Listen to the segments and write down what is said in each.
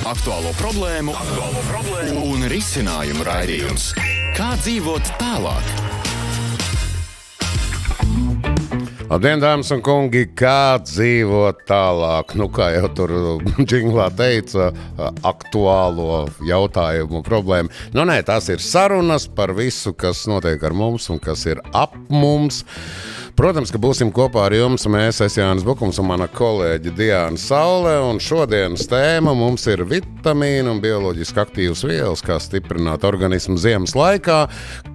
Aktuālo problēmu un risinājumu raidījums. Kā dzīvot tālāk? Labdien, dāmas un kungi, kā dzīvot tālāk? Nu, kā jau tur džinglā teica, aktuālo jautājumu problēmu. Nu, nē, tās ir sarunas par visu, kas notiek ar mums un kas ir ap mums. Protams, ka būsim kopā ar jums. Mēs esam Jānis Bukums un mana kolēģe Diana Saule. Un šodienas tēma mums ir vitamīnu un bioloģiski aktīvas vielas, kā stiprināt organismu ziemas laikā,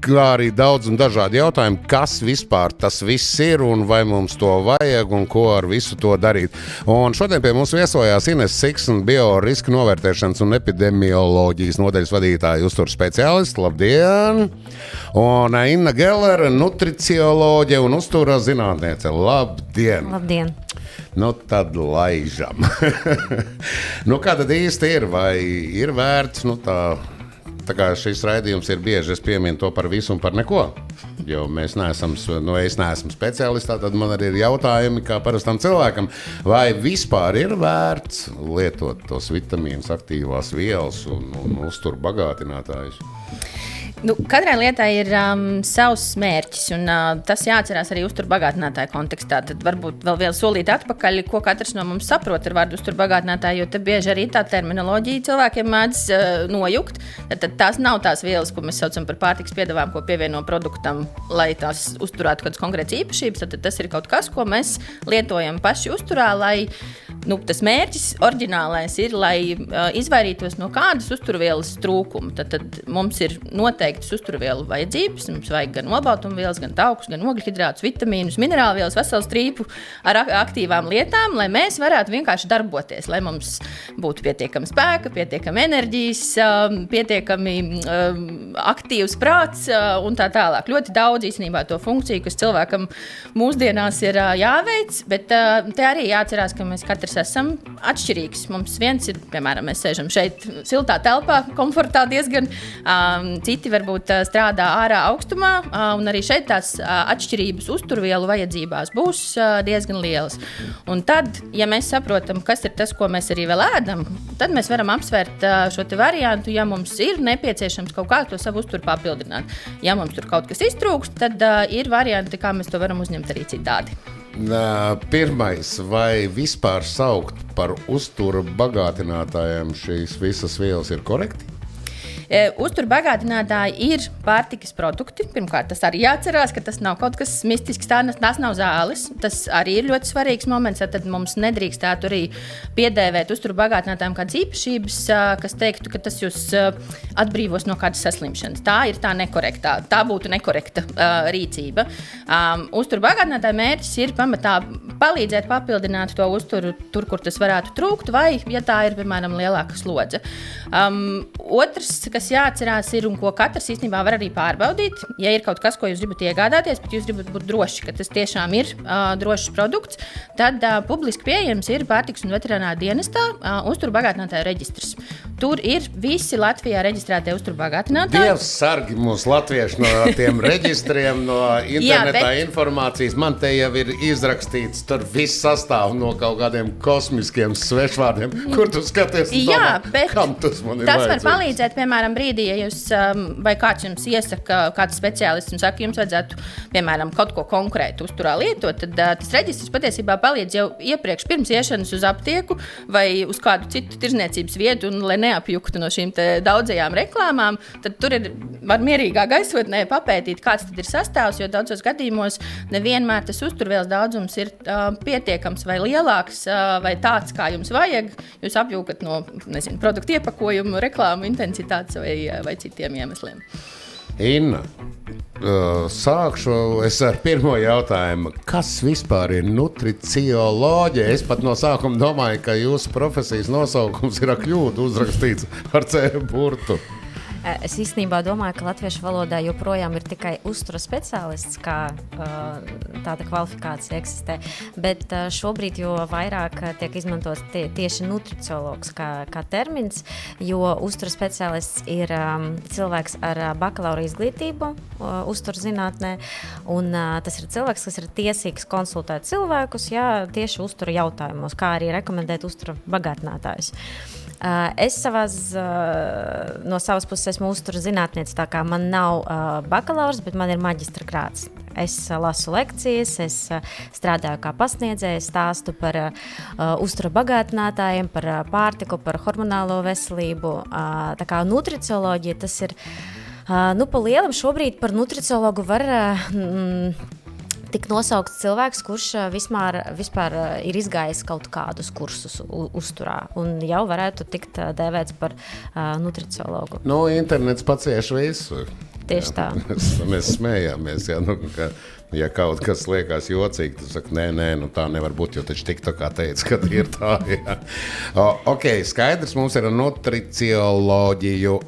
kā arī daudz un dažādi jautājumi, kas vispār tas viss ir un vai mums to vajag un ko ar visu to darīt. Un šodien pie mums viesojās Ines Siksna, bioriska novērtēšanas un epidemioloģijas nodaļas vadītāja uzturs speciālists. Labdien! Un Inna Gelere, nutricioloģe un uzturs zinātniece. Labdien! Labdien! Nu tad laižam. Nu kā tad īsti ir? Vai ir vērts, tā kā šis raidījums ir bieži, es pieminu to par visu un par neko? Jo es neesmu speciālists, tad man arī ir jautājumi kā parastam cilvēkam. Vai vispār ir vērts lietot tos vitamīnus, aktīvās vielas un uzturu bagātinātājus? Katrai lietai ir savs mērķis, un tas jāatcerās arī uzturbagātinātāju kontekstā. Tad varbūt vēl solīt atpakaļ, ko katrs no mums saprot ar vārdu uzturbagātinātāju, jo te bieži arī tā terminoloģija cilvēkiem mēdz nojukt. Tad tās nav tās vielas, ko mēs saucam par pārtikas piedāvājumu, ko pievieno produktam, lai tās uzturētu kādas konkrētas īpašības. Tad tas ir kaut kas, ko mēs lietojam paši uzturā, lai tas mērķis oriģinālais ir, lai izvairītos no kādas uzturvielas trūkuma. Tad mums ir noteikti uzturvielu vajadzības. Mums vajag gan olbaltumvielas, gan taukus, gan ogļhidrātus, vitamīnus, minerālvielas, veselu strīpu ar aktīvām lietām, lai mēs varētu vienkārši darboties, lai mums būtu pietiekami spēka, pietiekami enerģijas, pietiekami aktīvs prāts un tā tālāk. Ļoti daudz īstenībā to funkciju, kas cilvēkam mūsdienās ir jāveic, bet te arī jāatcerās, ka mēs katrs esam atšķirīgs. Mums viens ir, piemēram, mēs sēžam šeit siltā telpā, komfortā diezgan, citi varbūt strādā ārā augstumā, un arī šeit tās atšķirības uzturvielu vajadzībās būs diezgan lielas. Un tad, ja mēs saprotam, kas ir tas, ko mēs arī vēl ēdam, tad mēs varam apsvērt šo te variantu, ja mums ir nepieciešams kaut kā to savu uzturu papildināt. Ja mums tur kaut kas iztrūkst, tad ir varianti, kā mēs to varam uzņemt arī citādi. Pirmais, vai vispār saukt par uzturu bagātinātājiem šīs visas vielas ir korekti? Uzturbagātinātāji ir pārtikas produkti. Pirmkārt, tas arī jāatcerās, ka tas nav kaut kas mistisks, tās nav zāles. Tas arī ir ļoti svarīgs moments, tad mums nedrīkstētu arī piedēvēt uzturbagātinātājiem kādas īpašības, kas teiktu, ka tas jūs atbrīvos no kādas saslimšanas. Tā ir tā būtu nekorekta rīcība. Uzturbagātinātāja mērķis ir pamatā palīdzēt papildināt to uzturu tur, kur tas varētu trūkt, vai, ja tā ir, piemēram, lielāka slodze. Otrs, kas jāatcerās ir un ko katrs īstenībā var arī pārbaudīt. Ja ir kaut kas, ko jūs gribat iegādāties, bet jūs gribat būt droši, ka tas tiešām ir drošs produkts, tad publiski pieejams ir Pārtikas un veterinārā dienestā uzturbagātinātāju reģistrs. Tur ir visi Latvijā reģistrētie uzturbagātinātāji. Dievs sargi mūs latvieši no tiem reģistriem, no internetā informācijas. Man te jau ir izrakstīts, tur viss sastāv no kaut kādiem kosmiskiem svešvārdiem, kur tu skaties, kam tas man ir tas vajadzīgs. Var palīdzēt, piemēram, brīdī, ja jūs vai kāds jums iesaka, kāds speciālists jums saka, jums vajadzētu, piemēram, kaut ko konkrētu uzturā lietot, tad tas reģistrs patiesībā palīdz jau iepriekš pirms iešanas uz aptieku vai uz kādu citu tirzniecības vietu, un lai neapjuktu no šīm daudzajām reklāmām, tad tur var mierīgā gaisotnē papētīt, kāds tad ir sastāvs, jo daudzos gadījumos nevienmēr tas uzturvielas daudzums ir pietiekams vai lielāks vai tāds, kā jums vajag. Jūs apjūkat no, produktu iepakojumu, reklāmu intensitātes vai citiem iemesliem. Inna, sākšu es ar pirmo jautājumu. Kas vispār ir nutricioloģija? Es pat no sākuma domāju, ka jūsu profesijas nosaukums ir ar kļūdu uzrakstīts ar C burtu. Es īstenībā domāju, ka latviešu valodā joprojām ir tikai uzturas speciālists, kā tāda kvalifikācija eksistē, bet šobrīd jo vairāk tiek izmantots tieši nutriciologs kā termins, jo uzturas speciālists ir cilvēks ar bakalaura izglītību uzturas zinātnē, un tas ir cilvēks, kas ir tiesīgs konsultēt cilvēkus, tieši uztura jautājumos, kā arī rekomendēt uztura bagātinātājus. Es no savas puses esmu uzturas zinātniece, tā kā man nav bakalaurs, bet man ir maģistra grāds. Es lasu lekcijas, es strādāju kā pasniedzēja, stāstu par uztura bagātinātājiem, par pārtiku, par hormonālo veselību. Tā kā nutricioloģija, tas ir, pa lielam šobrīd par nutriciologu var tik nosaukts cilvēks, kurš vispār ir izgājis kaut kādus kursus uzturā un jau varētu tikt dēvēts par nutriciologu. Internets pacieš visu. Tieši tā. Mēs smējāmies, ja kaut kas liekas jocīgi, tad saka, nē, tā nevar būt, jo taču tik tā kā teica, ka ir tā, jā. Ok, skaidrs, mums ir nutricioloģiju.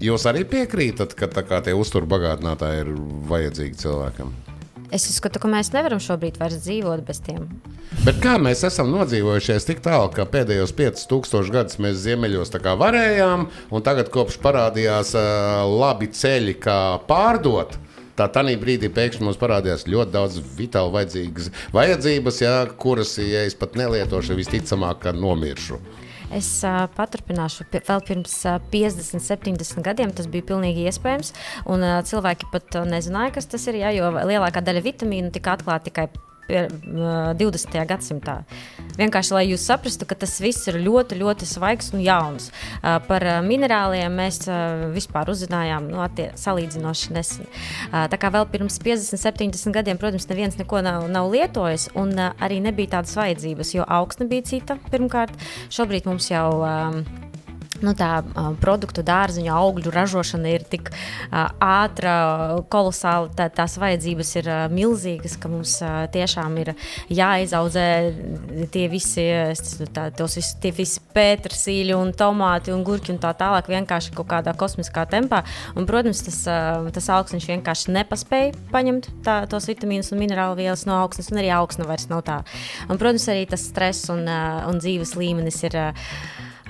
Jūs arī piekrītat, ka tā kā tie uzturbagātinātāji ir vajadzīgi cilvēkam? Es uzskatu, ka mēs nevaram šobrīd vairs dzīvot bez tiem. Bet kā mēs esam nodzīvojušies tik tālu, ka pēdējos 5000 gadus mēs ziemeļos tā kā varējām, un tagad kopš parādījās labi ceļi, kā pārdot, tanī brīdī pēkšņi mums parādījās ļoti daudz vitāli vajadzības, kuras, ja es pat nelietošu, visticamāk, ka nomiršu. Es paturpināšu, vēl pirms 50-70 gadiem tas bija pilnīgi iespējams, un cilvēki pat nezināja, kas tas ir, jo lielākā daļa vitamīnu tika atklāta tikai 20. gadsimtā. Vienkārši, lai jūs saprastu, ka tas viss ir ļoti, ļoti svaigs un jauns. Par minerāliem mēs vispār uzzinājām salīdzinoši nesen. Tā kā vēl pirms 50-70 gadiem, protams, neviens neko nav lietojis, un arī nebija tādas vajadzības, jo augsne bija cita pirmkārt. Šobrīd mums jau produktu dārziņu augļu ražošana ir tik ātra, kolosāla, tās vajadzības ir milzīgas, ka mums tiešām ir jāizaudzē tie visi pētersīļi un tomāti un gurķi un tā tālāk vienkārši kaut kādā kosmiskā tempā. Un, protams, tas augsniņš vienkārši nepaspēja paņemt tos vitamīnus un minerālu vielas no augsnes, un arī augsne vairs nav tā. Un, protams, arī tas stress un dzīves līmenis ir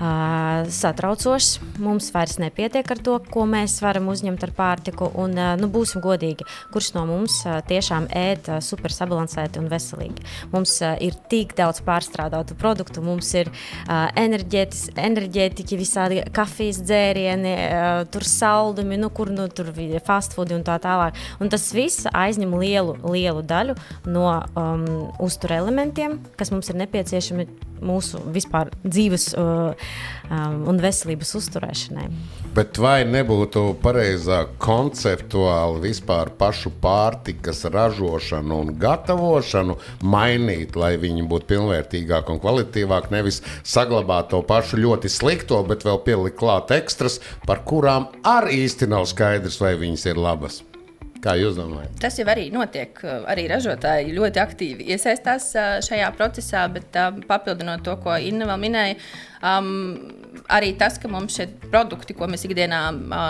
satraucošs. Mums vairs nepietiek ar to, ko mēs varam uzņemt ar pārtiku, un būsim godīgi, kurš no mums tiešām ēd super sabalansēti un veselīgi. Mums ir tik daudz pārstrādātu produktu, mums ir enerģētiķi, visādi kafijas dzērieni, tur saldumi, tur fast foodi un tā tālāk. Un tas viss aizņem lielu daļu no uztura elementiem, kas mums ir nepieciešami mūsu vispār dzīves un veselības uzturēšanai. Bet vai nebūtu pareizāk konceptuāli vispār pašu pārtikas ražošanu un gatavošanu mainīt, lai viņi būtu pilnvērtīgāk un kvalitīvāk, nevis saglabāt to pašu ļoti slikto, bet vēl pielikt klāt ekstras, par kurām arī īsti nav skaidrs, vai viņas ir labas? Kā jūs domājat? Tas jau arī notiek. Arī ražotāji ļoti aktīvi iesaistās šajā procesā, bet papildinot to, ko Inna vēl minēja, arī tas, ka mums šie produkti, ko mēs ikdienā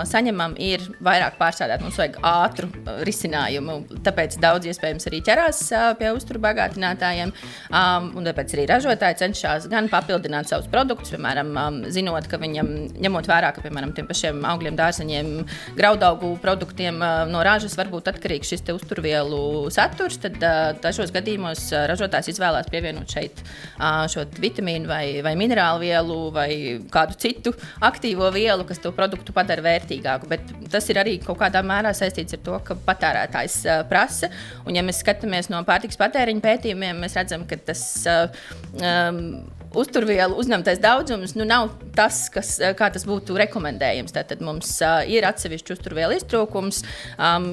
saņemam, ir vairāk pārstrādāti. Mums vajag ātru risinājumu, tāpēc daudz iespējams arī ķerās pie uzturu bagātinātājiem, un tāpēc arī ražotāji cenšas gan papildināt savus produktus, piemēram, zinot, ka viņam, ņemot vērā, ka, piemēram, tiem pašiem augļiem, dārzeņiem, graudaugu produktiem no ražas varbūt atkarīgs šis te uzturvielu saturs, tad dažos gadījumos ražotājs izvēlās pievienot šeit šo vitamīnu vai minerālu vielu vai kādu citu aktīvo vielu, kas to produktu padara vērtīgāku. Bet tas ir arī kaut kādā mērā saistīts ar to, ka patērētājs prasa. Un ja mēs skatāmies no pārtikas patēriņa pētījumiem, mēs redzam, ka tas uzturvielu uzņemtais daudzums nav tas, kā tas būtu rekomendējams. Tātad mums ir atsevišķi uzturvielu iztrūkums.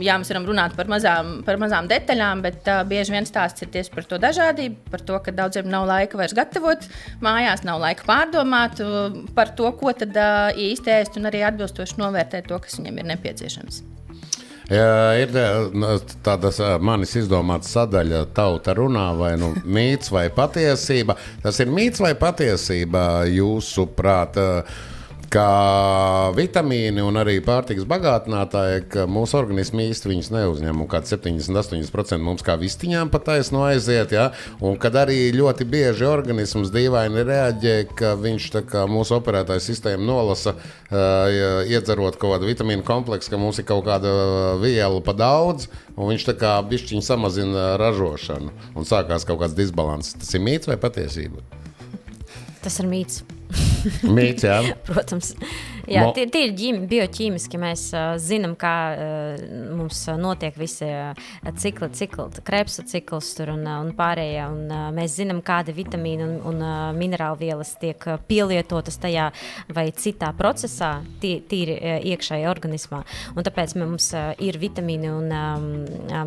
Jā, mēs varam runāt par mazām detaļām, bet bieži vien stāsts ir tieši par to dažādību, par to, ka daudziem nav laika vairs gatavot mājās, nav laika pārdomāt par to, ko tad īsti ēst un arī atbilstoši novērtēt to, kas viņam ir nepieciešams. Ir tāda manis izdomāta sadaļa, tauta runā, vai mīts vai patiesība. Tas ir mīts vai patiesība, jūsuprāt, ka vitamīni un arī pārtikas bagātinātāji, ka mūsu organismi īsti viņus neuzņem. Un kāds 70-80% mums kā vistiņām pa taisno aiziet, ja? Un kad arī ļoti bieži organisms dīvaini reaģē, ka viņš tā kā mūsu operētāja sistēma nolasa, iedzerot kaut kādu vitamīnu kompleksu, ka mums ir kaut kāda viela pa daudz, un viņš tā kā bišķiņ samazina ražošanu. Un sākās kaut kāds disbalans. Tas ir mīts vai patiesība? Tas ir mīts. Mīts, jā. Protams. Jā, tie ir bioķīmiski. Mēs zinām, kā mums notiek visi cikli, krepsa cikls tur un pārējie. Un mēs zinām, kāda vitamīna un minerālu vielas tiek pielietotas tajā vai citā procesā, tīri iekšēji organismā. Un tāpēc mums ir vitamīni un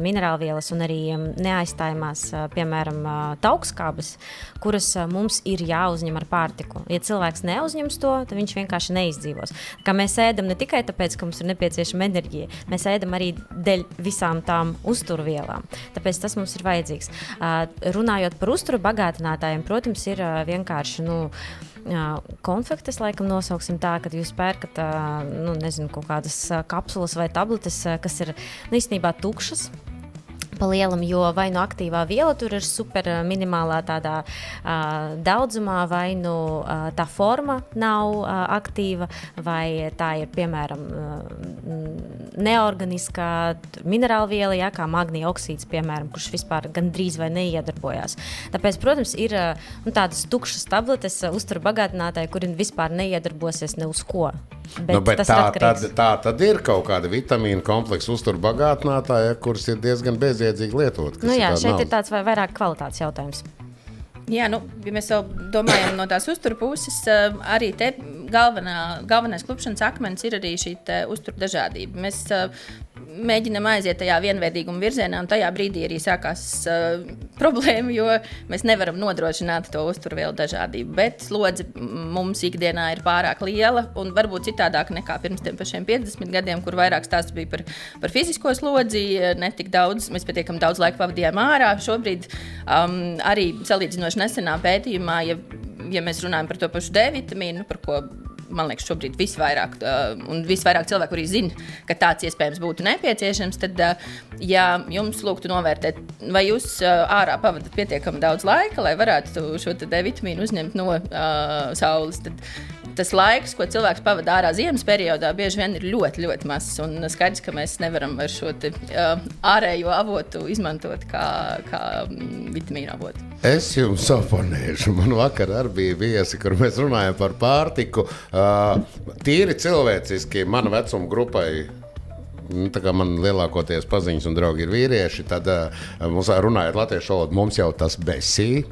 minerālu vielas un arī neaizstājumās, piemēram, taukskābes, kuras mums ir jāuzņem ar pārtiku. Ja cilvēks neuzņems to, tad viņš vienkārši neizdzīvos. Kā mēs ēdam ne tikai tāpēc, ka mums ir nepieciešama enerģija, mēs ēdam arī dēļ visām tām uzturvielām. Tāpēc tas mums ir vajadzīgs. Runājot par uzturu bagātinātājiem, protams, ir vienkārši, konfektes, laikam nosauksim tā, kad jūs pērkat, kaut kādas kapsulas vai tabletes, kas ir īstenībā tukšas. Pa lielam, jo vai nu aktīvā viela tur ir super minimālā tādā daudzumā, vai nu tā forma nav aktīva, vai tā ir, piemēram, neorganiskā minerāla viela, jā, kā magnija oksīds, piemēram, kurš vispār gandrīz vai neiedarbojās. Tāpēc, protams, ir tādas tukšas tabletes uzturu bagātinātāji, kuri vispār neiedarbosies ne uz ko. Bet tā tad ir kaut kāda vitamīna kompleksa uzturu bagātinātāja, kuras ir diezgan bezjēdzīgi lietot. Šeit ir tāds vai vairāk kvalitātes jautājums. Jā, ja mēs vēl domājam no tās uzturu puses, arī te galvenais klupšanas akmens ir arī šī uzturu dažādība. Mēs mēģinam aiziet tajā vienveidīguma virzienā, un tajā brīdī arī sākās problēma, jo mēs nevaram nodrošināt to uzturvielu dažādību. Bet slodze mums ikdienā ir pārāk liela, un varbūt citādāk nekā pirms tiem pašiem 50 gadiem, kur vairāk stāsts bija par fizisko slodzi, netik daudz, mēs pietiekam daudz laika pavadījām ārā. Šobrīd arī salīdzinoši nesenā pētījumā, ja mēs runājam par to pašu D vitamīnu, par ko man liekas, šobrīd visvairāk cilvēku arī zina, ka tāds iespējams būtu nepieciešams, tad, ja jums lūgtu novērtēt, vai jūs ārā pavadat pietiekami daudz laika, lai varētu šo D vitamīnu uzņemt no saules, tad tas laiks, ko cilvēks pavada ārā ziemas periodā, bieži vien ir ļoti, ļoti mazs. Un skaidrs, ka mēs nevaram ar šo ārējo avotu izmantot kā vitamīnu avotu. Es jums oponēšu. Man vakar arī bija viesi, kur mēs runājam par pārtiku. Tīri cilvēciski mana vecuma grupai, tā kā man lielākoties paziņas un draugi ir vīrieši, tad mums runājot latviešu valodu, mums jau tas besī.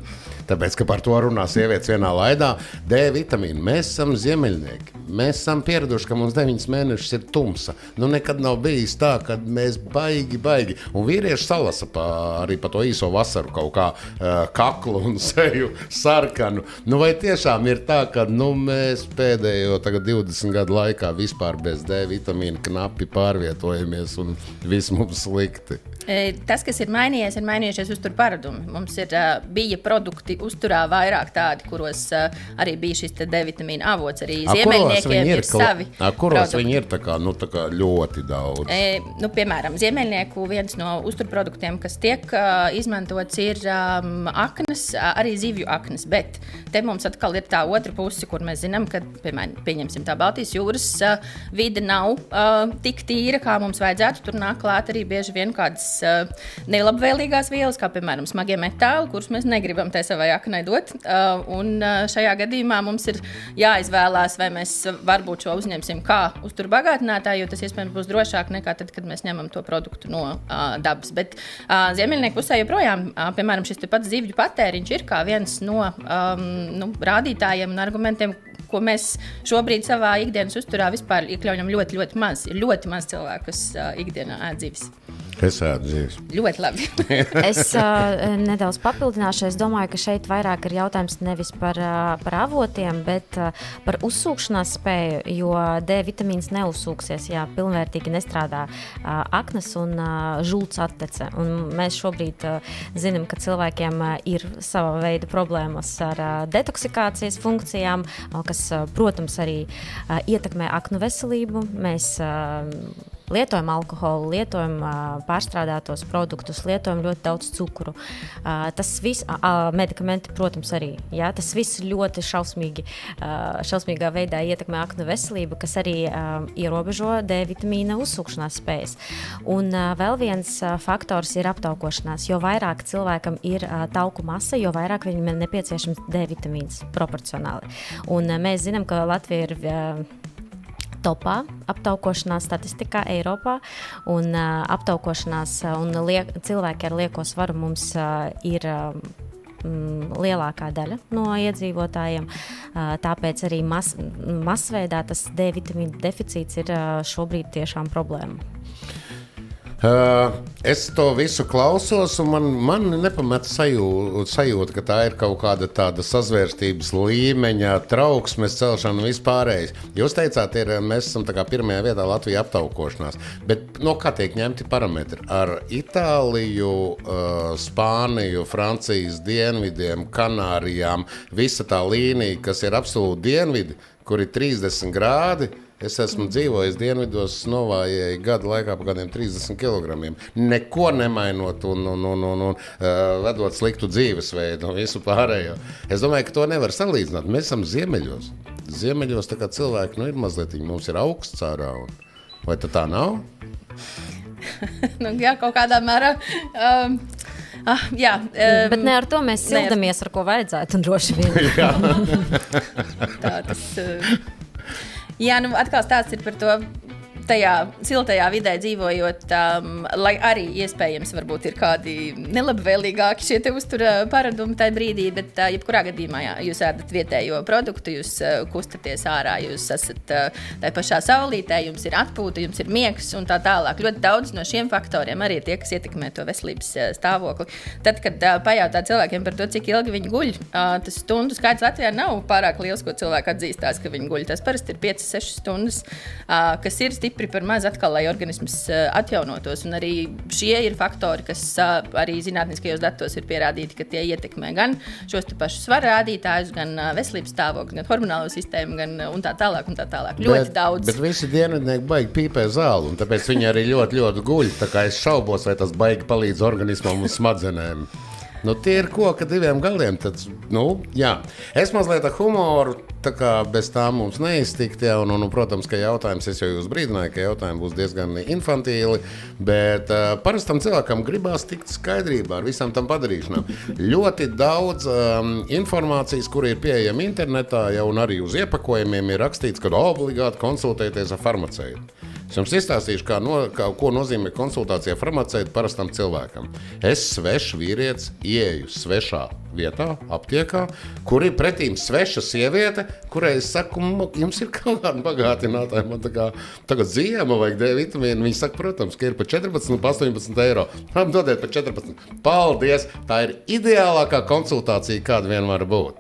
Tāpēc, ka par to runā sievietes vienā laidā. D vitamīnu. Mēs esam ziemeļnieki. Mēs esam pieraduši, ka mums 9 mēnešus ir tumsa. Nekad nav bijis tā, ka mēs baigi. Un vīrieši salasa arī pa to īso vasaru kaut kā kaklu un seju sarkanu. Vai tiešām ir tā, ka mēs pēdējo 20 gadu laikā vispār bez D vitamīna knapi pārvietojamies un viss mums slikti? Tas, kas ir mainījušies uzturu paradumi. Mums bija produkti uzturā vairāk tādi, kuros arī bija šis D vitamīna avots. Arī ziemeļniekiem ir savi kuros produkti. Viņi ir tā kā ļoti daudz? Piemēram, ziemeļnieku viens no uzturproduktiem, kas tiek izmantots, ir aknas, arī zivju aknas. Bet te mums atkal ir tā otra puse, kur mēs zinām, ka, pieņemsim tā Baltijas jūras vide nav tik tīra, kā mums vajadzētu. Tur nāk klāt arī bieži vien kādas nelabvēlīgās vielas, kā piemēram smagie metāli, kurus mēs negribam tai savai aknai dot. Un šajā gadījumā mums ir jāizvēlās, vai mēs varbūt šo uzņemsim kā uzturu bagātinātāju, jo tas iespējams būs drošāk nekā tad, kad mēs ņemam to produktu no dabas. Bet ziemeļnieku pusē joprojām, piemēram, šis pats zivju patēriņš ir kā viens no rādītājiem un argumentiem, ko mēs šobrīd savā ikdienas uzturā vispār iekļaujam ļoti, ļoti maz. Ir ļoti maz cilvēku, kas ikdienā ēd zivis. Es ēdu zivis. Ļoti labi. Es nedaudz papildināšu. Es domāju, ka šeit vairāk ir jautājums nevis par avotiem, bet par uzsūkšanās spēju, jo D vitamīns neuzsūksies, ja pilnvērtīgi nestrādā aknas un žults attece. Un mēs šobrīd zinām, ka cilvēkiem ir sava veida problēmas ar detoksikācijas funkcijām, kas, protams, arī ietekmē aknu veselību. Mēs lietojam alkoholu, lietojam pārstrādātos produktus, lietojam ļoti daudz cukuru. Tas viss, medikamenti, protams, arī. Jā, tas viss ļoti šausmīgā veidā ietekmē aknu veselību, kas arī ierobežo D vitamīna uzsūkšanās spējas. Un vēl viens faktors ir aptaukošanās. Jo vairāk cilvēkam ir tauku masa, jo vairāk viņam ir nepieciešams D vitamīns proporcionāli. Un mēs zinām, ka Latvija ir topā aptaukošanās statistikā Eiropā, un aptaukošanās un cilvēki ar lieko svaru mums ir lielākā daļa no iedzīvotājiem. Tāpēc arī masveidā tas D vitamīna deficīts ir šobrīd tiešām problēma. Es to visu klausos, un man nepamet sajūta, ka tā ir kaut kāda tāda sazvērstības līmeņa, trauksmes celšana vispārējais. Jūs teicāt, mēs esam tā kā pirmajā vietā Latvijā aptaukošanās, bet no kā tiek ņemti parametri? Ar Itāliju, Spāniju, Francijas dienvidiem, Kanārijām, visa tā līnija, kas ir absolūti dienvidi, kur ir 30 grādi. Es esmu dzīvojis dienvidos, novājēju gadu laikā pa kādiem 30 kilogramiem. Neko nemainot un vedot sliktu dzīvesveidu un visu pārējo. Es domāju, ka to nevar salīdzināt. Mēs esam ziemeļos. Ziemeļos tā kā cilvēki ir mazliet, mums ir augsts ārā. Vai tā nav? Jā, kaut kādā mērā. Bet ne ar to mēs sildamies, ar ko vajadzētu, un droši vien. Tā tas... Jā, atkal stāsts ir par to, tajā siltajā vidē dzīvojot, lai arī iespējams varbūt ir kādi nelabvēlīgāki šie te uztura paradumi tajā brīdī, bet jebkurā gadījumā jūs ēdat vietējo produktu, jūs kustaties ārā, jūs esat tajā pašā saulītē, jums ir atpūta, jums ir miegs un tā tālāk. Ļoti daudz no šiem faktoriem arī ir tie, kas ietekmē to veselības stāvokli. Tad, kad pajautā cilvēkiem par to, cik ilgi viņi guļ, tas stundu skaits Latvijā nav pārāk liels, ko cilvēki atzīstās, ka viņi guļ. Tas parasti ir 5-6 stundas, kas ir stipri par maz atkal, lai organisms atjaunotos. Un arī šie ir faktori, kas arī zinātniskajos datos ir pierādīti, ka tie ietekmē gan šos te pašus svaru rādītājus, gan veselības stāvokli, gan hormonālo sistēmu, gan un tā tālāk. Ļoti daudz. Bet visi dienvidnieki baigi pīpē zāli, un tāpēc viņi arī ļoti, ļoti guļ. Tā kā es šaubos, vai tas baigi palīdz organismam un smadzenēm. Tie ir koka diviem galiem. Tad, jā. Es mazliet ar humoru, tā kā bez tā mums neiztikt. Ja, un, protams, ka jautājums, es jau jūs brīdināju, ka jautājumi būs diezgan infantīli, bet parastam cilvēkam gribās tikt skaidrībā ar visam tam padarīšanām. Ļoti daudz informācijas, kur ir pieejama internetā, jau un arī uz iepakojumiem ir rakstīts, ka obligāti konsultēties ar farmaceitu. Es jums izstāstīšu, ko nozīmē konsultācija farmaceitu parastam cilvēkam. Es svešs vīrietis ieeju svešā vietā, aptiekā, kur ir pretīm sveša sieviete, kurai es saku, jums ir kaut kāda bagātinātāja, man tagad ziema vajag D vitamīnu. Viņi saka, protams, ka ir pa 14 un 18 eiro. Dodiet pa 14. Paldies! Tā ir ideālākā konsultācija, kāda vien var būt.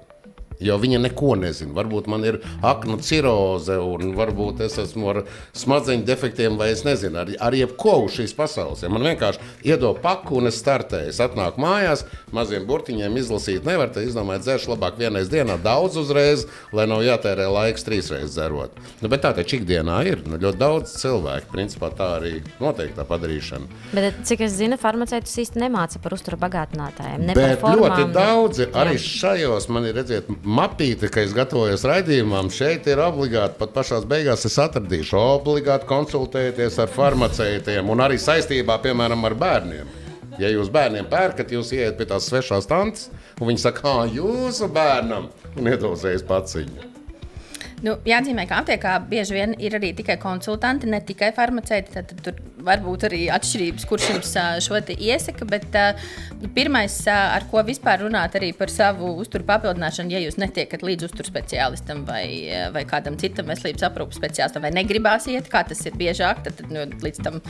Jo viņa neko nezina. Varbūt man ir aknu ciroze, un varbūt es esmu ar smadzeņu defektiem, vai es nezinu, ar jebko uz šīs pasaules. Ja man vienkārši iedod paku, un es startēju. Es atnāku mājās, maziem burtiņiem izlasīt nevar, tad izdomāju, dzeršu labāk vienreiz dienā daudz uzreiz, lai nav jātērē laiks 3 reizes dzerot. Bet tā taču ikdienā ir ļoti daudz cilvēku. Principā tā arī noteikti tā padarīšana. Bet, cik es zinu, farmaceitus īsti nemāca par uztura bagātinātājiem. Bet ļoti daudzi, arī šajos man ir redziet, mapīte, ka es gatavojos raidījumam, šeit ir obligāti, pat pašās beigās es atradīšu, obligāti konsultēties ar farmaceitiem un arī saistībā, piemēram, ar bērniem. Ja jūs bērniem pērkat, jūs ieiet pie tās svešās tantes, un viņi saka, jūsu bērnam, un iedozējas paciņu. Jāatzīmē, ka aptiekā bieži vien ir arī tikai konsultanti, ne tikai farmaceiti. Tad tur varbūt arī atšķirības, kurš jums šo te iesaka, bet pirmais, ar ko vispār runāt arī par savu uzturu papildināšanu, ja jūs netiekat līdz uzturu speciālistam vai kādam citam veselības aprūpas speciālistam, vai negribās iet, kā tas ir biežāk, tad līdz tam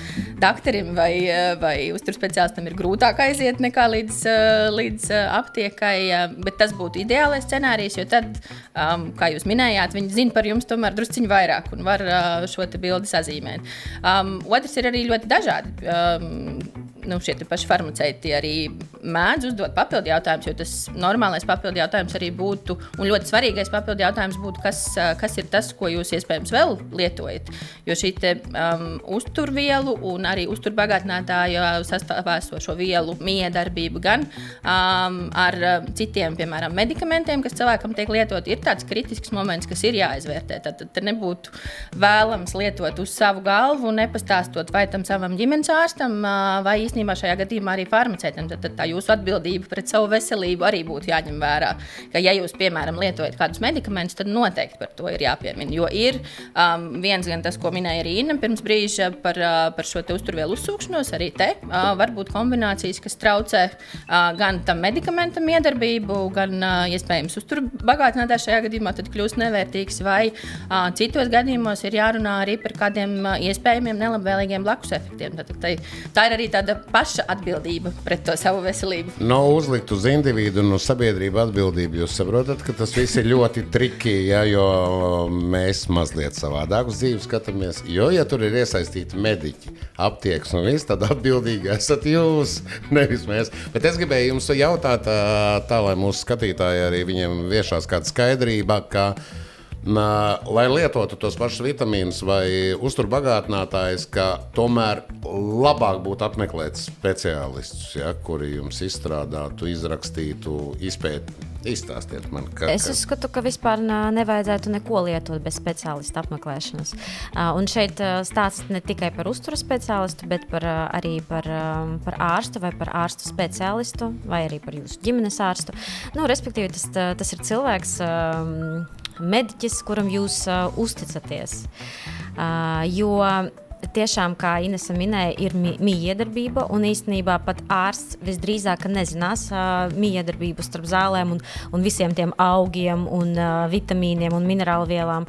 daktarim vai uzturu speciālistam ir grūtāk aiziet nekā līdz aptiekai, bet tas būtu ideālais scenārijs, jo tad, kā jūs minējāt, viņi zina par jums tomēr drusciņu vairāk un var šo te bildi sazīmēt. Otrs ir arī ļoti dažādi. Šie paši farmaceiti arī mēdz uzdot papildu jautājumus, jo tas normālais papildu jautājums arī būtu, un ļoti svarīgais papildu jautājums būtu, kas ir tas, ko jūs iespējams vēl lietojat. Jo šī te uzturvielu un arī uzturbagātinātāju sastāvā esošo vielu miedarbību gan ar citiem, piemēram, medikamentiem, kas cilvēkam tiek lietot, ir tāds kritisks moments, kas ir jāizvērtē. Tad nebūtu vēlams lietot uz savu galvu, nepastāstot vai tam savam ģimenes ārstam, vai īstenībā šajā gadījumā arī farmaceitam, tad tā jūsu atbildība pret savu veselību arī būtu jāņem vērā. Ka ja jūs, piemēram, lietojat kādus medikamentus, tad noteikti par to ir jāpiemina. Jo ir viens gan tas, ko minēja arī Inna pirms brīža par šo te uzturvielu uzsūkšanos, arī te var būt kombinācijas, kas traucē gan tam medikamentam iedarbību, gan iespējams uzturbagātinātājs šajā gadījumā tad kļūst nevērtīgs, vai citos gadījumos ir jārunā arī par kādiem iespējamiem nelabvēlīgiem blakus efektiem. Tā ir arī tāda paša atbildība pret to savu veselību. Uzlikt uz individu un uz sabiedrību atbildību. Jūs saprotat, ka tas viss ir ļoti triki, jo mēs mazliet savādāk uz dzīvi skatāmies. Jo, ja tur ir iesaistīti mediķi, aptiekas un viss, tad atbildīgi esat jūs, nevis mēs. Bet es gribēju jums jautāt tā, lai mūsu skatītāji arī viņiem viešās kāda skaidrība, ka lai lietotu tos pašus vitamīnus vai uzturbagātinātājus, ka tomēr labāk būtu apmeklēt speciālistus, kuri jums izstrādātu, izrakstītu, izstāstiet man. Es uzskatu, ka vispār nevajadzētu neko lietot bez speciālista apmeklēšanas. Un šeit stāsts ne tikai par uztura speciālistu, bet arī par ārstu vai par ārstu speciālistu vai arī par jūsu ģimenes ārstu. Respektīvi, tas ir cilvēks, mediķis, kuram jūs uzticaties. Jo tiešām, kā Inese minēja, ir mijiedarbība, un īstenībā pat ārsts visdrīzāk nezinās mijiedarbību starp zālēm un visiem tiem augiem un vitamīniem un minerālvielām.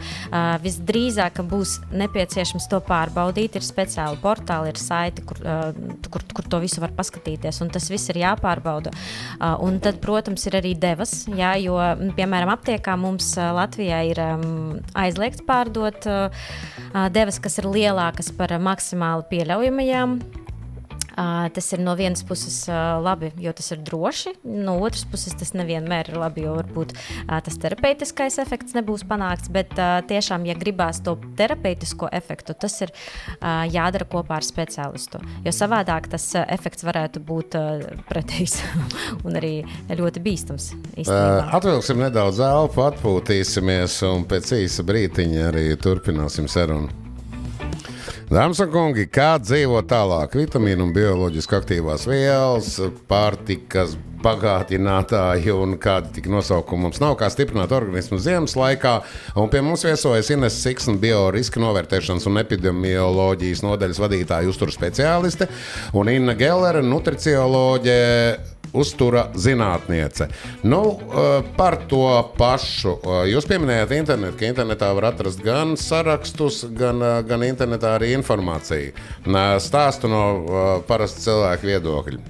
Visdrīzāk būs nepieciešams to pārbaudīt, ir speciāli portāli, ir saiti, kur to visu var paskatīties, un tas viss ir jāpārbauda. Un tad, protams, ir arī devas, jo, piemēram, aptiekā mums Latvijā ir aizliegts pārdot devas, kas ir lielākas par maksimāli pieļaujamajām. Tas ir no vienas puses labi, jo tas ir droši, no otras puses tas nevienmēr ir labi, jo varbūt tas terapeitiskais efekts nebūs panākts, bet tiešām, ja gribās to terapeitisko efektu, tas ir jādara kopā ar speciālistu, jo savādāk tas efekts varētu būt pretējs un arī ļoti bīstams īstenībā. Atvilksim nedaudz elpu, atpūtīsimies un pēc īsa brītiņa arī turpināsim sarunu. Dāmas un kungi, kā dzīvo tālāk? Vitamīnu un bioloģiski aktīvās vielas, pārtikas bagātinātāji un kādi tik nosaukumi mums nav, kā stiprināt organismu ziemas laikā. Un pie mums viesojas Inese Siksna, bioriska novērtēšanas un epidemioloģijas nodaļas vadītāja uzturu speciāliste, un Inna Gellere, nutricioloģe, uztura zinātniece. Par to pašu. Jūs pieminējāt internetu, ka internetā var atrast gan sarakstus, gan internetā arī informāciju. Stāstu no parasta cilvēka viedokļa.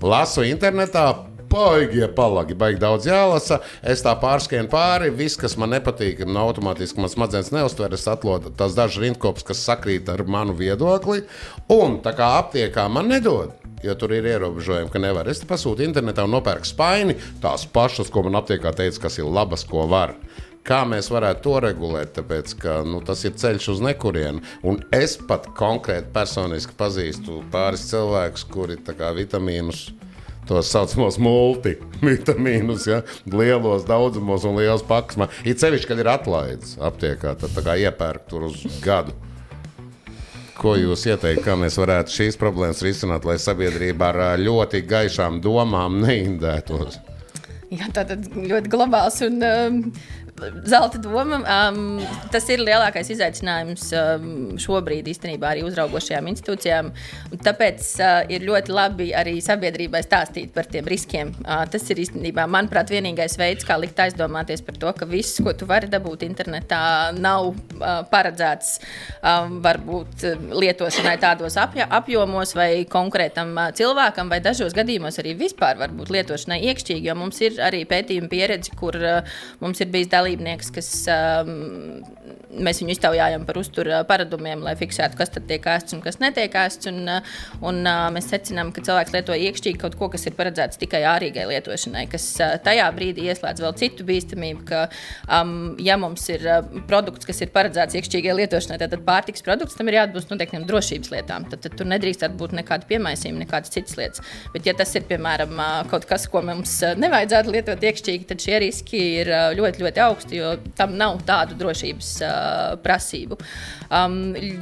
Lasu internetā, baigi daudz jālasa, es tā pārskrienu pāri, viss, kas man nepatīk, automātiski man smadzenes neuztver, es atlodu tās dažas rindkopas, kas sakrīt ar manu viedokli, un tā kā aptiekā man nedod, jo tur ir ierobežojumi, ka nevar. Es pasūtu internetā un nopērku spaini, tās pašas, ko man aptiekā teica, kas ir labas, ko var. Kā mēs varētu to regulēt, tāpēc, ka tas ir ceļš uz nekurienu. Un es pat konkrēti personiski pazīstu pāris cilvēkus, kuri tā kā vitamīnus, tos saucamos multivitamīnus, lielos daudzumos un lielos paksmā. Ir sevišķi, kad ir atlaides aptiekā, tad tā kā iepērk tur uz gadu. Ko jūs ieteikt, kā mēs varētu šīs problēmas risināt, lai sabiedrība ar ļoti gaišām domām neindētos? Jā, tātad ļoti globāls un zelta doma. Tas ir lielākais izaicinājums šobrīd īstenībā arī uzraugošajām institūcijām. Tāpēc ir ļoti labi arī sabiedrībai stāstīt par tiem riskiem. Tas ir īstenībā, manuprāt, vienīgais veids, kā likt aizdomāties par to, ka viss, ko tu vari dabūt internetā, nav paredzēts varbūt lietošanai tādos apjomos vai konkrētam cilvēkam, vai dažos gadījumos arī vispār varbūt lietošanai iekšķīgi, jo mums ir arī pētījuma pieredze, kur mums ir bijis dalībnieks, kas mēs viņu iztaujājam par uztura paradumiem, lai fiksētu, kas tad tiek ēsts un kas netiek ēsts. Un mēs secinām, ka cilvēks lieto iekšķīgi kaut ko, kas ir paredzēts tikai ārīgai lietošanai, kas tajā brīdī ieslēdz vēl citu bīstamību, ka ja mums ir produkts, kas ir paredzēts iekšķīgai lietošanai, tad pārtikas produkts, tam ir jāatbilst noteiktiem drošības lietām. Tad tur nedrīkst būt nekāda piemaisījuma, nekādas citas lietas. Bet ja tas ir, piemēram, kaut kas, ko mums nevajadzētu lietot iekšķīgi, tad šie riski ir ļoti, ļoti augsti, jo tam nav tādu drošības prasību.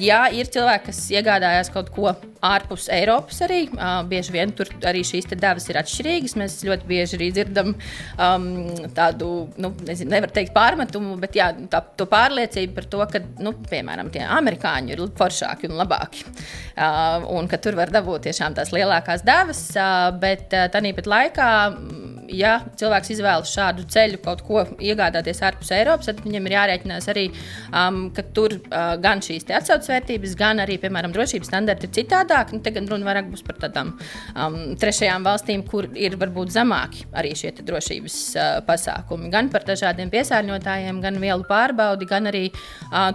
Jā, ir cilvēki, kas iegādājās kaut ko ārpus Eiropas arī. Bieži vien tur arī šīs devas ir atšķirīgas. Mēs ļoti bieži arī dzirdam tādu, nevar teikt pārmetumu, bet jā, to pārliecību par to, ka, piemēram, tie amerikāņi ir foršāki un labāki. Un ka tur var dabūt tiešām tās lielākās devas, bet tāpat laikā, ja cilvēks izvēlas šādu ceļu kaut ko iegādāties ārpus Eiropas, tad viņam ir jārēķinās arī, ka tur gan šīs atsauces vērtības, gan arī, piemēram, drošības standarti ir citādāk. Te gan runa vairāk būs par tādām trešajām valstīm, kur ir varbūt zemāki arī šie drošības pasākumi. Gan par dažādiem piesārņotājiem, gan vielu pārbaudi, gan arī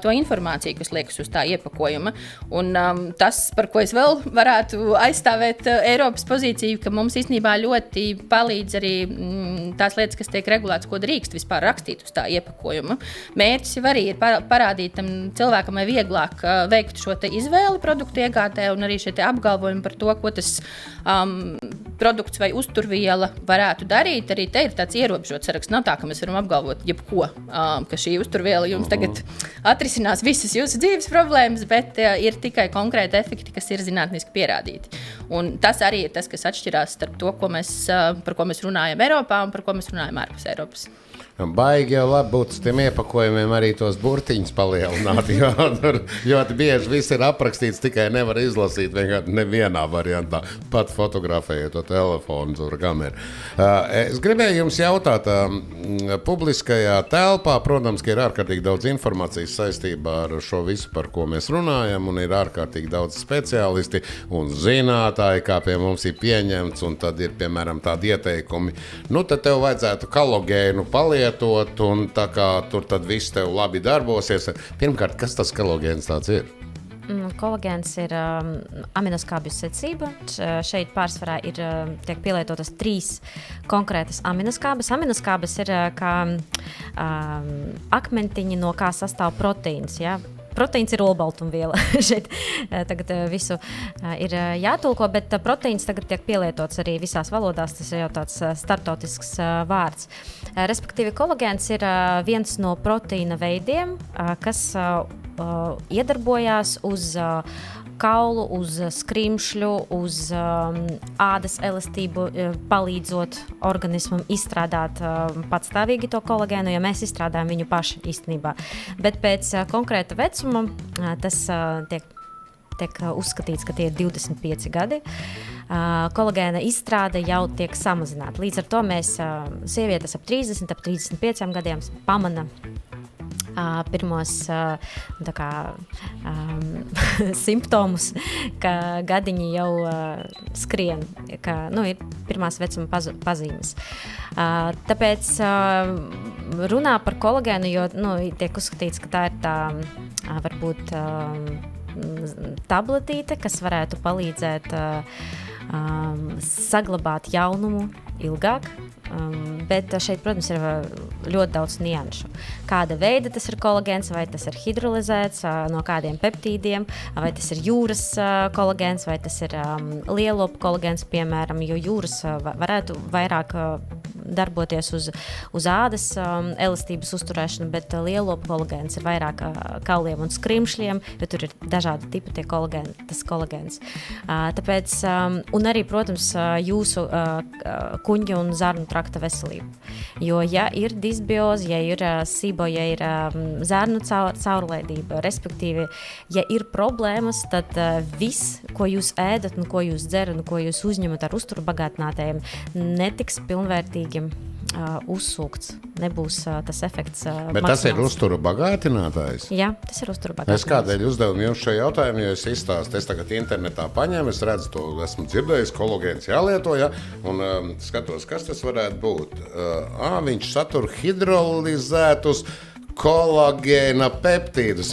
to informāciju, kas liekas uz tā iepakojuma. Un tas, par ko es vēl varētu aizstāvēt Eiropas pozīciju, ka mums īstenībā ļoti palīdz arī tās lietas, kas tiek regulētas, ko drīkst vispār rakstīt uz tā iepakojuma. Mērķis jau arī ir parādīt tam cilvēkam, vai vieglāk veikt šo te izvēli produktu iegādē un arī šie te apgalvojumi par to, ko tas produkts vai uzturviela varētu darīt. Arī te ir tāds ierobežots saraksts. Nav tā, ka mēs varam apgalvot jebko, ka šī uzturviela jums tagad atrisinās visas jūsu dzīves problēmas, bet ir tikai konkrēti efekti, kas ir zinātniski pierādīti. Un tas arī ir tas, kas atšķirās starp to, par ko mēs runājam Eiropā un par ko mēs runājam ārpus Eiropas. Baigi jau labi būtu uz tiem iepakojumiem arī tos burtiņus palielināt, jo tur ļoti bieži viss ir aprakstīts, tikai nevar izlasīt vienkārši nevienā variantā, pat fotografējot to telefonu tur kameru. Es gribēju jums jautāt, publiskajā telpā, protams, ka ir ārkārtīgi daudz informācijas saistībā ar šo visu, par ko mēs runājam, un ir ārkārtīgi daudz speciālisti un zinātāji, kā pie mums ir pieņemts, un tad ir, piemēram, tādi ieteikumi. Tad tev vajadzētu kalogēnu un tā kā tur tad viss tev labi darbosies. Pirmkārt, kas tas kolagēns tāds ir? Kolagēns ir aminoskābju secība. Šeit pārsvarā tiek pielietotas 3 konkrētas aminoskābes. Aminoskābes ir kā akmentiņi, no kā sastāv proteīns. Ja? Proteīns ir olbaltumviela. Šeit tagad visu ir jātulko, bet proteīns tagad tiek pielietots arī visās valodās. Tas ir jau tāds startautisks vārds. Respektīvi, kolagēns ir viens no proteīna veidiem, kas iedarbojās uz kaulu, uz skrimšļu, uz ādas elastību, palīdzot organismam izstrādāt patstāvīgi to kolagēnu, jo mēs izstrādājam viņu paši īstenībā. Bet pēc konkrēta vecuma tas tiek uzskatīts, ka tie ir 25 gadi. Kolagēna izstrāde jau tiek samazināta. Līdz ar to mēs sievietes ap 30, ap 35 gadiem pamana pirmos simptomus, ka gadiņi jau skrien, ka ir pirmās vecuma pazīmes. Tāpēc runā par kolagēnu, jo tiek uzskatīts, ka tā ir tā varbūt tabletīte, kas varētu palīdzēt saglabāt jaunumu ilgāk. Bet šeit, protams, ir ļoti daudz nianšu. Kāda veida tas ir kolagēns, vai tas ir hidrolizēts, no kādiem peptīdiem, vai tas ir jūras kolagēns, vai tas ir lielopu kolagēns, piemēram, jo jūras varētu vairāk darboties uz ādas elastības uzturēšanu, bet lielopu kolagēns ir vairāk kauliem un skrimšļiem, jo tur ir dažādi tipi tie tas kolagēns. Tāpēc, un arī, protams, jūsu kuņģa un zarnu trakta veselība. Jo, ja ir disbioze, ja ir SIBO, ja ir zarnu caurlaidība, respektīvi, ja ir problēmas, tad viss, ko jūs ēdat, un ko jūs dzerat, un ko jūs uzņemat ar uzturu bagātinātājiem, netiks pilnvērtīgi uzsūkts. Nebūs tas efekts Bet tas ir uzturu bagātinātājs? Jā, tas ir uzturu bagātinātājs. Es kādēļ uzdevu jums šo jautājumu, jo es izstāstu, es tagad internetā paņēmu, es redzu to, esmu dzirdējis, kolagēns jālieto, ja, un skatos, kas tas varētu būt. Viņš satur hidrolizētus kolagēna peptīdus.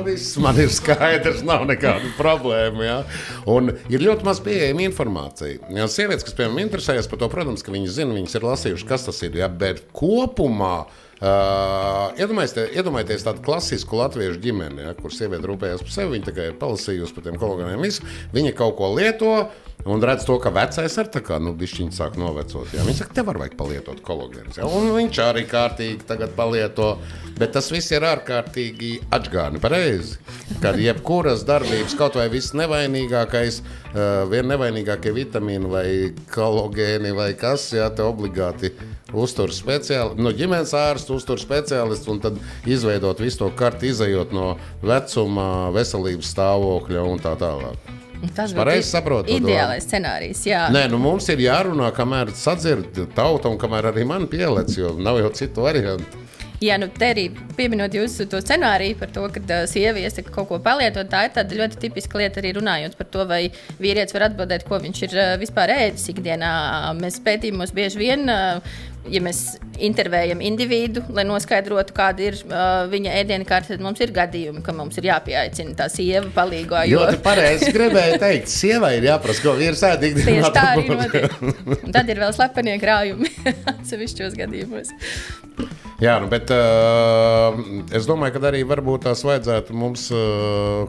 Viss man ir skaidrs, nav nekāda problēma. Ja? Un ir ļoti maz pieejama informācija. Ja, sievietes, kas piemēram interesējas par to, protams, ka viņas zina, viņas ir lasījušas, kas tas ir. Ja? Bet kopumā iedomājieties tādu klasisku latviešu ģimeni, ja, kur sieviete rūpējas par sevi, viņa tikai ir palasījusi par tiem kolagēniem visu, viņa kaut ko lieto un redz to, ka vecais ar tā kā, bišķiņi sāk novecot. Ja. Viņa saka, te var vajag palietot kolagēnus. Ja. Un viņš arī kārtīgi tagad palieto, bet tas viss ir ārkārtīgi atžgāni, pareizi. Kad jebkuras darbības, kaut vai viss nevainīgākais, vien nevainīgākie vitamīni vai kolagēni vai kas, ja, te obligāti uztur speciālisti, ģimenes ārsts, uztur speciālists un tad izveidot visu to karti, izejot no vecuma, veselības stāvokļa un tā tālāk. Tas pareizi saprotu. Ideālais scenārijs, jā. Nē, mums ir jārunā, kamēr sadzird tauta un kamēr arī man pielec, jo nav jau citu variantu. Jā, te arī pieminot jūsu to scenāriju par to, ka sieva iesaka kaut ko palietot, tā ir tāda ļoti tipiska lieta arī runājot par to, vai vīrietis var atbildēt, ko viņš ir vispār ēdis ikdienā. Mēs pētījumos bieži vien, ja mēs intervējam individu, lai noskaidrotu, kāda ir viņa ēdiena karte, tad mums ir gadījumi, ka mums ir jāpieaicina tā sieva palīgā. Ļoti pareizi gribēju teikt, sievai ir jāprasa, ko vīrs ēd ikdienā. Tieši tā arī notiek. Un tad ir vēl slepenie krājumi atsevišķos gadījumos. Jā, bet es domāju, ka arī varbūt tās vajadzētu mums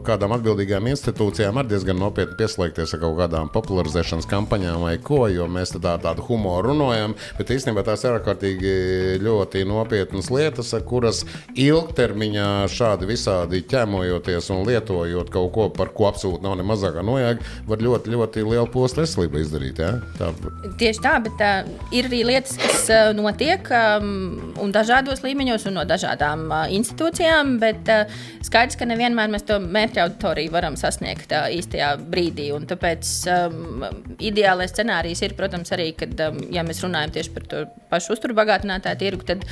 kādām atbildīgām institūcijām arī diezgan nopietni pieslēgties ar kaut kādām popularizēšanas kampaņām vai ko, jo mēs tādu humoru runājam, bet īstenībā tās ir ārkārtīgi ļoti nopietnas lietas, kuras ilgtermiņā šādi visādi ķēmojoties un lietojot kaut ko, par ko absolūti nav ne mazākā nojāga, var ļoti, ļoti lielu postu veselību izdarīt. Ja? Tieši tā, bet ir arī lietas, kas notiek un dažādos līmeņos un no dažādām institūcijām, bet skaidrs, ka nevienmēr mēs to mērķa auditoriju varam sasniegt īstajā brīdī. Un tāpēc ideālais scenārijs ir, protams, arī, kad, ja mēs runājam tieši par to pašu uzturbagātinātāju tirgu, tad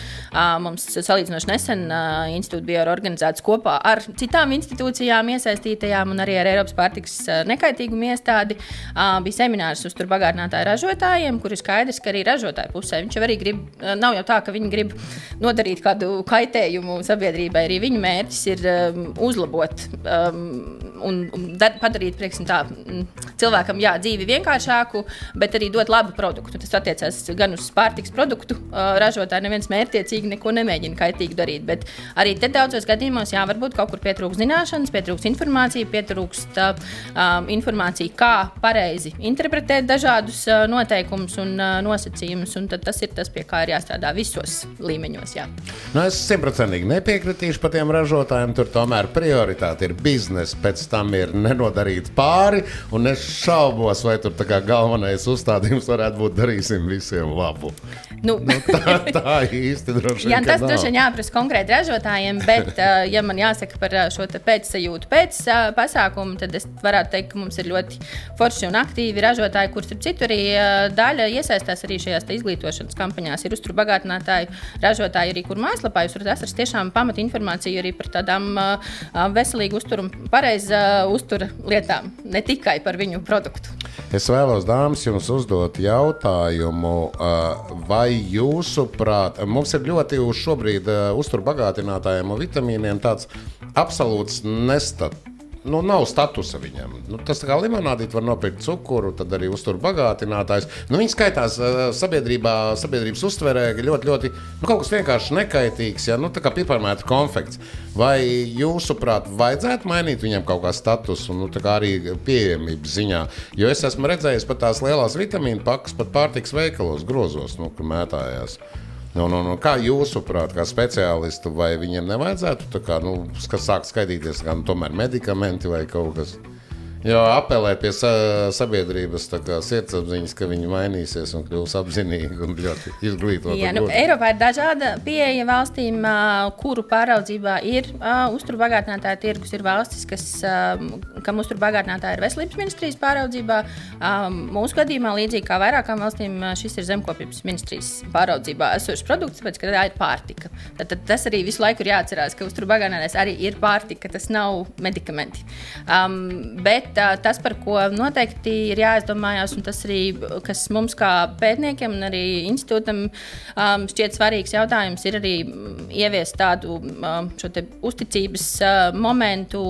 mums salīdzinoši nesen institūti bija organizēts kopā ar citām institūcijām iesaistītajām un arī ar Eiropas pārtikas nekaitīgumu iestādi. Bija seminārs uzturbagātinātāju ražotājiem, kur ir skaidrs, ka arī ražotāju pusē viņš jau arī grib, nav jau tā, ka viņi grib nodarīt kādu kaitējumu sabiedrībai. Arī viņu mērķis ir uzlabot un padarīt cilvēkam dzīvi vienkāršāku, bet arī dot labu produktu. Tas attiecās gan uz pārtikas produktu ražotāju, neviens mērķtiecīgi neko nemēģina kaitīgi darīt, bet arī te daudzos gadījumos varbūt kaut kur pietrūkst zināšanas, pietrūkst informācija, pietrūkst informācija, kā pareizi interpretēt dažādus noteikumus un nosacījumus, un tad tas ir tas, pie kā ir jāstrādā visos līmeņos. Jā. Es 100% nepiekritīšu par tiem ražotājiem, tur tomēr prioritāte ir biznesa, pēc tam ir nenodarīt pāri, un es šaubos, vai tur tā kā galvenais uzstādījums varētu būt darīsim visiem labu. Tā īsti droši vien, jā, tas droši vien jāprasa konkrēti ražotājiem, bet, ja man jāsaka par šo pēcsajūtu pēc pasākumu, tad es varētu teikt, ka mums ir ļoti forši un aktīvi ražotāji, kurš ar citu arī daļa iesaistās arī šajās izglītošanas kampaņās. Ir uzturbagātinātāju ražotāji arī, kur mājaslapā jūs varat atrast tiešām pamata informāciju arī par tādām veselīgu uzturu un pareiza uztura lietām, ne tikai par viņu produktu. Es vēlos, dāmas, jums uzdot jautājumu, vai jūsuprāt, mums ir ļoti uz šobrīd uzturbagātinātājiem un vitamīniem tāds absolūts nav statusa viņam. Tas tā kā limonādīt var nopirkt cukuru, tad arī uztur bagātinātājs. Viņi skaitās sabiedrības uztverē ļoti, ļoti kaut kas vienkārši nekaitīgs, ja? Tā kā piparmēta konfekts. Vai jūsuprāt vajadzētu mainīt viņam kaut kā statusu, tā kā arī pieejamības ziņā? Jo es esmu redzējis pat tās lielās vitamīnu pakas pat pārtiks veikalos, grozos, kur mētājās. Kā jūsuprāt, kā speciālistu, vai viņiem nevajadzētu sākt skaitīties, tomēr medikamenti vai kaut kas? Jo apelēt pie sabiedrības sirdsapziņas, ka viņi mainīsies un kļūs apzinīgi un ļoti izglītoti. Eiropā ir dažāda pieeja valstīm, kuru pāraudzībā ir uzturbagātinātāja tirgus. Ir valstis, kam uzturbagātinātāja ir veselības ministrijas pāraudzībā. Mūsu gadījumā, līdzīgi kā vairākām valstīm, šis ir zemkopības ministrijas pāraudzībā esošs produkts, tāpēc, ka tā ir pārtika. Tad tas arī visu laiku ir jāatcerās, ka uzturbagātinātājs arī ir pārtika, tas nav medikamenti. Bet tas, par ko noteikti ir jāizdomājās, un tas arī, kas mums kā pētniekiem un arī institūtam šķiet svarīgs jautājums, ir arī ieviest tādu šo te uzticības momentu,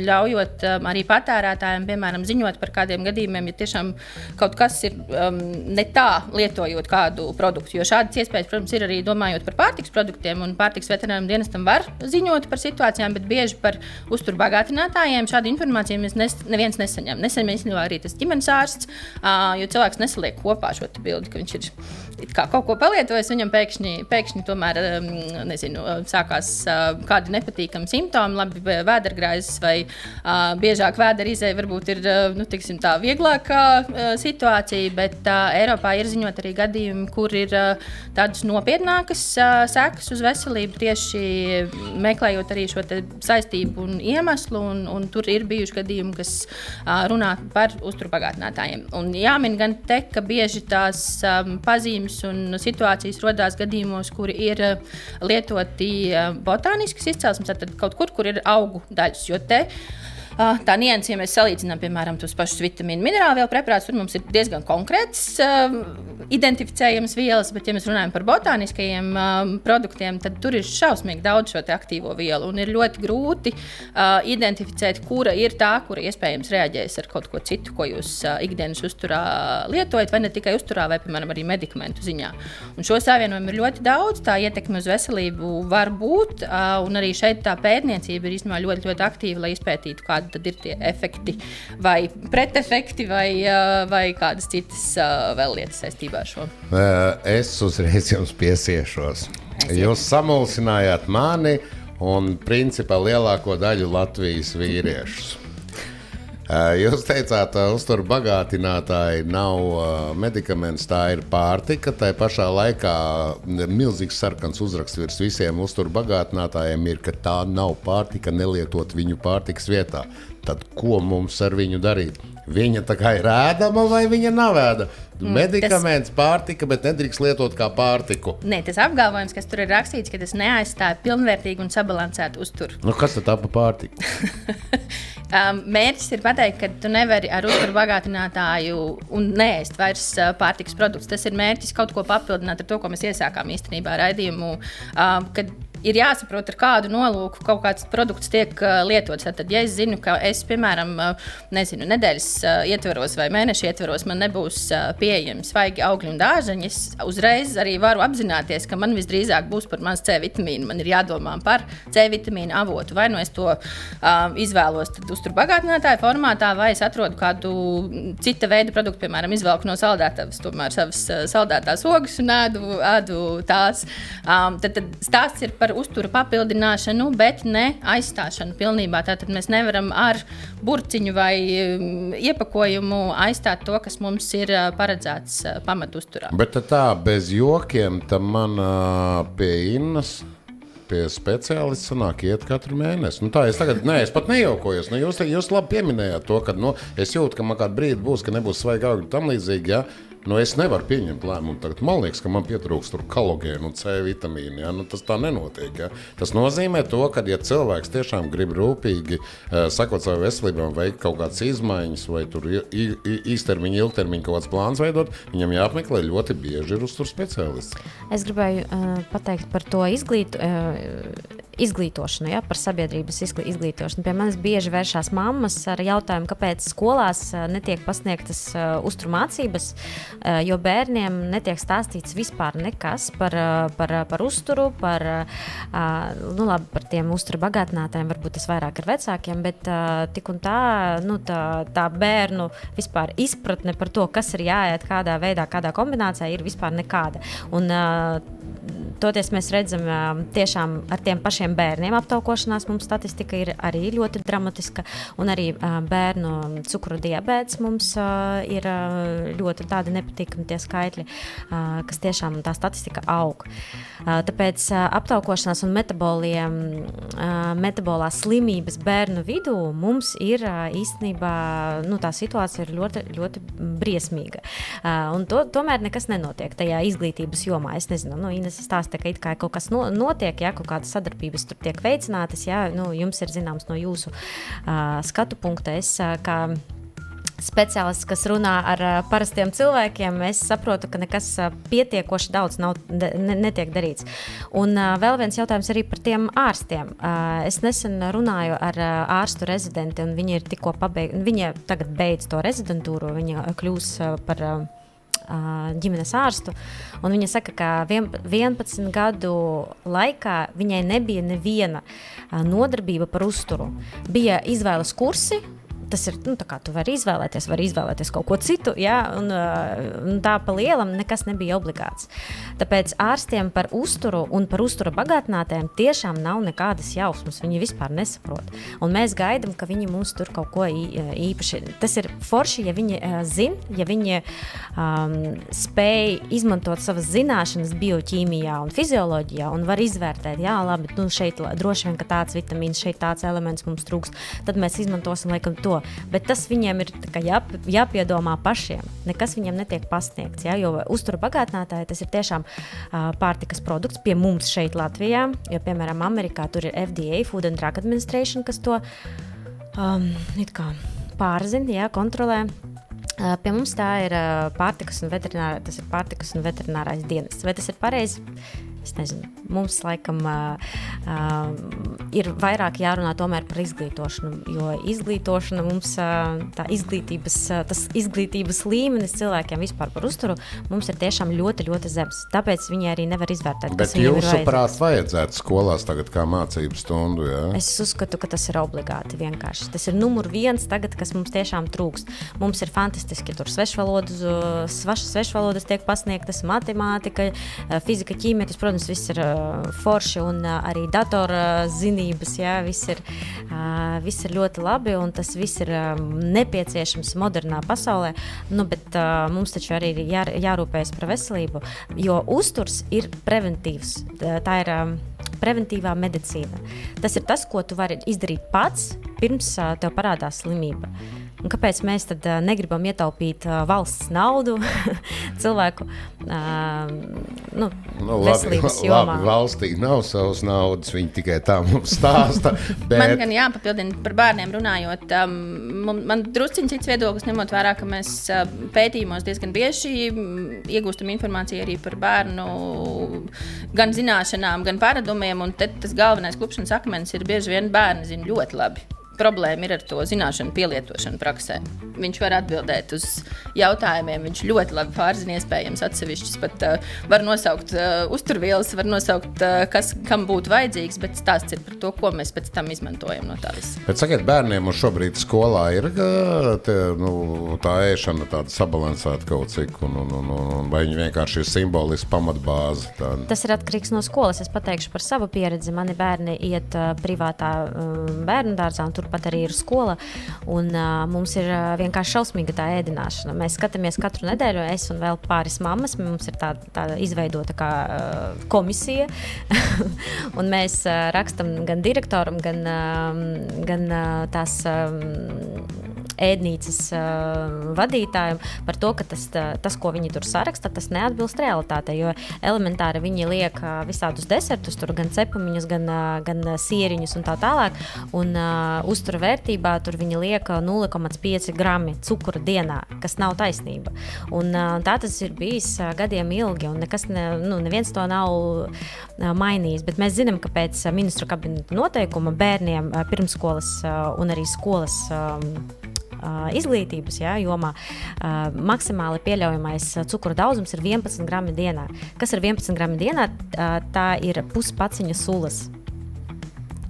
ļaujot arī patērētājiem, piemēram, ziņot par kādiem gadījumiem, ja tiešām kaut kas ir ne tā lietojot kādu produktu. Jo šādas iespējas, protams, ir arī domājot par pārtiks produktiem, un pārtiks veterināriem dienestam var ziņot par situācijām, bet bieži par uzturbagātinātājiem šādu informāciju mēs neviens nesaņem. Nesaņem īstenībā arī tas ģimenes ārsts, jo cilvēks nesaliek kopā šo bildi, ka viņš ir kaut ko palietojis, viņam pēkšņi tomēr, sākās kādi nepatīkami simptomi, labi vēdergraizes vai biežāk vēderizēja, varbūt ir, tā vieglākā situācija, bet Eiropā ir ziņot arī gadījumi, kur ir tādas nopietnākas sekas uz veselību, tieši meklējot arī šo te saistību un iemeslu, un tur ir bijuši gadījumi, kas runā par uzturbagātinātājiem. Un jāmin gan te, ka bieži tās pazīmes un situācijas rodās gadījumos, kuri ir lietoti botāniskas izcelsmes, tad kaut kur ir augu daļas, jo te tā nianses, ja mēs salīdzinām, piemēram, tos pašus vitamīnu minerālvielu preparātus, tur mums ir diezgan konkrēts identificējams vielas, bet, ja mēs runājam par botāniskajiem produktiem, tad tur ir šausmīgi daudz šo te aktīvo vielu, un ir ļoti grūti identificēt, kura ir tā, kura iespējams reaģēs ar kaut ko citu, ko jūs ikdienas uzturā lietojat, vai ne tikai uzturā, vai, piemēram, arī medikamentu ziņā. Un šo savienojumu ir ļoti daudz, tā ietekme uz veselību var būt, un arī šeit tā pētniecība ir īstenībā ļoti, ļoti aktīva, lai izpētītu, kādi tad ir tie efekti vai pretefekti vai kādas citas vēl lietas saistībā ar šo. Es uzreiz jums piesiešos. Jūs samulsinājāt mani un principā lielāko daļu Latvijas vīriešus. Jūs teicāt, uzturbagātinātāji nav medikaments, tā ir pārtika. Tā pašā laikā milzīgs sarkans uzraksts virs visiem uzturbagātinātājiem ir, ka tā nav pārtika, nelietot viņu pārtikas vietā. Tad ko mums ar viņu darīt? Viņa tā kā ir ēdama vai viņa nav ēdama? Medikaments, pārtika, bet nedrīkst lietot kā pārtiku. Nē, tas apgalvojums, kas tur ir rakstīts, ka tas neaizstāja pilnvērtīgu un sabalansētu uzturu. Kas tad tā pa pārtika? Mērķis ir pateikt, ka tu nevari ar uzturbagātinātāju un neēst vairs pārtikas produktus. Tas ir mērķis kaut ko papildināt ar to, ko mēs iesākām īstenībā raidījumu, kad ir jāsaprot, ar kādu nolūku kaut kāds produkts tiek lietots. Tad, ja es zinu, ka es, piemēram, nedēļas ietveros vai mēneša ietveros, man nebūs pieejami svaigi augļi un dārzeņi, es uzreiz arī varu apzināties, ka man visdrīzāk būs par maz C vitamīnu. Man ir jādomā par C vitamīnu avotu. Vai nu es to izvēlos uzturbagātinātāju formātā, vai es atrodu kādu cita veida produktu, piemēram, izvelku no saldētavas, tomēr savas saldētās ogas un ēdu tās. Tad stāsts ir par uztura papildināšanu, bet ne aizstāšanu pilnībā. Tātad mēs nevaram ar burciņu vai iepakojumu aizstāt to, kas mums ir paredzēts pamat uzturā. Bet tā bez jokiem, tam man pie Innas, pie speciālista sanāk iet katru mēnesi. Es pat nejaukojos. Jūs labi pieminējāt to, ka es jūtu, ka man kādu brīdi būs, ka nebūs svaigi augļi tam līdzīgi, ja? es nevaru pieņemt lēmumu tagad. Man liekas, ka man pietrūkst tur kolagēnu un C vitamīnu. Ja? Tas tā nenotiek. Ja? Tas nozīmē to, ka, ja cilvēks tiešām grib rūpīgi sakot savu veselību, veikt kaut kādas izmaiņas vai tur īstermiņa, ilgtermiņa kaut kāds plāns veidot, viņam jāapmeklē ļoti bieži ir uztur speciālists. Es gribēju pateikt par to izglītošanu, ja, par sabiedrības izglītošanu. Pie manis bieži vēršās mammas ar jautājumu, kāpēc skolās netiek pasniegtas uzturmācības, jo bērniem netiek stāstīts vispār nekas par uzturu, par tiem uzturu bagātinātājiem, varbūt tas vairāk ir vecākiem, bet tik un tā bērnu vispār izpratne par to, kas ir jāiet, kādā veidā, kādā kombinācijā, ir vispār nekāda. Un toties mēs redzam tiešām ar tiem pašiem bērniem aptaukošanās, mums statistika ir arī ļoti dramatiska, un arī bērnu cukuru diabēts mums ir ļoti tādi nepatīkami tie skaitļi, kas tiešām tā statistika aug. Tāpēc aptaukošanās un metabolās slimības bērnu vidū mums ir īstenībā, tā situācija ir ļoti, ļoti briesmīga. Un tomēr nekas nenotiek tajā izglītības jomā. Es nezinu, Ines stāsta, ka it kā kaut kas notiek, ja kaut kādas sadarbības tur tiek veicinātas, ja, jums ir zināms no jūsu skatu punkta. Es kā speciālists, kas runā ar parastiem cilvēkiem, es saprotu, ka nekas pietiekoši daudz netiek darīts. Un vēl viens jautājums arī par tiem ārstiem. Es nesen runāju ar ārstu rezidenti, un viņi ir tikko viņa tagad beidz to rezidentūru, viņa kļūs par ģimenes ārstu, un viņa saka, ka 11 gadu laikā viņai nebija neviena nodarbība par uzturu. Bija izvēles kursi, tas ir, tā kā tu vari izvēlēties kaut ko citu, ja, un tā pa lielam nekas nebija obligāts. Tāpēc ārstiem par uzturu un par uztura bagātinātājiem tiešām nav nekādas jausmas, viņi vispār nesaprot. Un mēs gaidam, ka viņi mums tur kaut ko īpaši. Tas ir forši, ja viņi zina, ja viņi spēj izmantot savas zināšanas bioķīmijā un fizioloģijā un var izvērtēt, jā, labi, šeit droši vien, ka tāds vitamīns, šeit tāds elements mums trūkst, tad mēs izmantosim laikam to. Bet tas viņiem ir jāpiedomā pašiem. Nekas viņiem netiek pasniegts, ja? Jo uztura bagātinātāji tas ir tiešām pārtikas produkts pie mums šeit Latvijā, jo, piemēram, Amerikā tur ir FDA, Food and Drug Administration, kas to pārzina, ja, kontrolē. Pie mums tā ir pārtikas un veterinārais dienests. Vai tas ir pareizi? Es nezinu. Mums laikam ir vairāk jārunā tomēr par izglītošanu, jo izglītošana mums, tas izglītības līmenis cilvēkiem vispār par uzturu mums ir tiešām ļoti, ļoti zems. Tāpēc viņi arī nevar izvērtēt, kas viņiem ir vajadzīgs. Bet jūsuprāt vajadzētu skolās tagad kā mācību stundu, jā? Es uzskatu, ka tas ir obligāti vienkārši. Tas ir numur 1 tagad, kas mums tiešām trūkst. Mums ir fantastiski tur svešvalodas tiek pasniegtas, matemātika, fizika, ķīmija, tas, protams, viss ir forši un arī datora zinības, jā, viss ir ļoti labi un tas viss ir nepieciešams modernā pasaulē, bet mums taču arī ir jārūpējas par veselību, jo uzturs ir preventīvs, tā ir preventīvā medicīna. Tas ir tas, ko tu vari izdarīt pats, pirms tev parādās slimība. Un kāpēc mēs tad negribam ietaupīt valsts naudu cilvēku veselības jomā? Labi, valstī nav savas naudas, viņi tikai tā mums stāsta. Bet... Man gan jāpapildina par bērniem runājot. Man drusciņ cits viedoklis, ņemot vērā, ka mēs pētījumos diezgan bieži iegūstam informāciju arī par bērnu gan zināšanām, gan paradumiem, un tad tas galvenais klupšanas akmens ir bieži vien bērni zina ļoti labi. Problēma ir ar to zināšanu pielietošanu praksē. Viņš var atbildēt uz jautājumiem, viņš ļoti labi pārzina iespējams atsevišķus, pat var nosaukt uzturvielas, var nosaukt, kam būtu vajadzīgs, bet stāsts ir par to, ko mēs pēc tam izmantojam no tā visa. Bet sakiet, bērniem uz šobrīd skolā ir tā ēšana tāda sabalansēta kaut cik, un vai viņi vienkārši ir simboliski pamatbāze? Tāda? Tas ir atkarīgs no skolas. Es pateikšu par savu pieredzi. Mani bērni iet privātā bērnu dārzā, un turpat arī ir skola, un mums ir vienkārši šausmīga tā ēdināšana. Mēs skatāmies katru nedēļu, es un vēl pāris mammas, mums ir tāda izveidota kā komisija, un mēs rakstam gan direktoram, gan tās ēdnīcas vadītājiem par to, ka tas, ko viņi tur saraksta, tas neatbilst realitātei, jo elementāri viņi liek visādus desertus, tur gan cepumiņus, gan sieriņus un tā tālāk, un uztura vērtībā tur viņi liek 0,5 grami cukura dienā, kas nav taisnība. Un tā tas ir bijis gadiem ilgi, un neviens to nav mainījis, bet mēs zinām, ka pēc ministru kabineta noteikuma bērniem pirmskolas un arī skolas izglītības jomā maksimāli pieļaujamais cukura daudzums ir 11 grami dienā. Kas ir 11 grami dienā? Tā ir puspaciņa sulas.